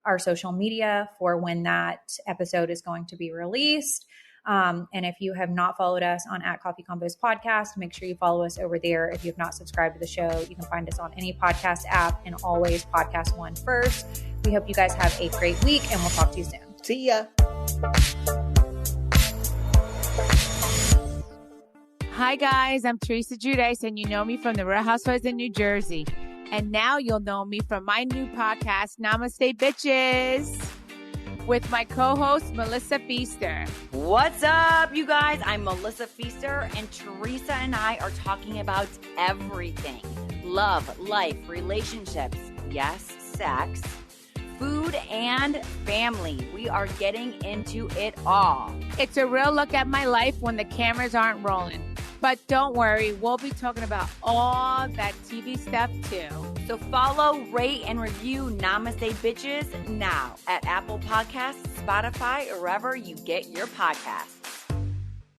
our social media for when that episode is going to be released. And if you have not followed us on @Coffee Combos Podcast, make sure you follow us over there. If you have not subscribed to the show, you can find us on any podcast app and always podcast one first. We hope you guys have a great week and we'll talk to you soon. See ya. Hi guys, I'm Teresa Giudice and you know me from the Real Housewives in New Jersey. And now you'll know me from my new podcast, Namaste Bitches, with my co-host, Melissa Feaster. What's up, you guys? I'm Melissa Feaster, and Teresa and I are talking about everything. Love, life, relationships, yes, sex, food, and family. We are getting into it all. It's a real look at my life when the cameras aren't rolling. But don't worry, we'll be talking about all that TV stuff too. So follow, rate, and review Namaste Bitches now at Apple Podcasts, Spotify, or wherever you get your podcasts.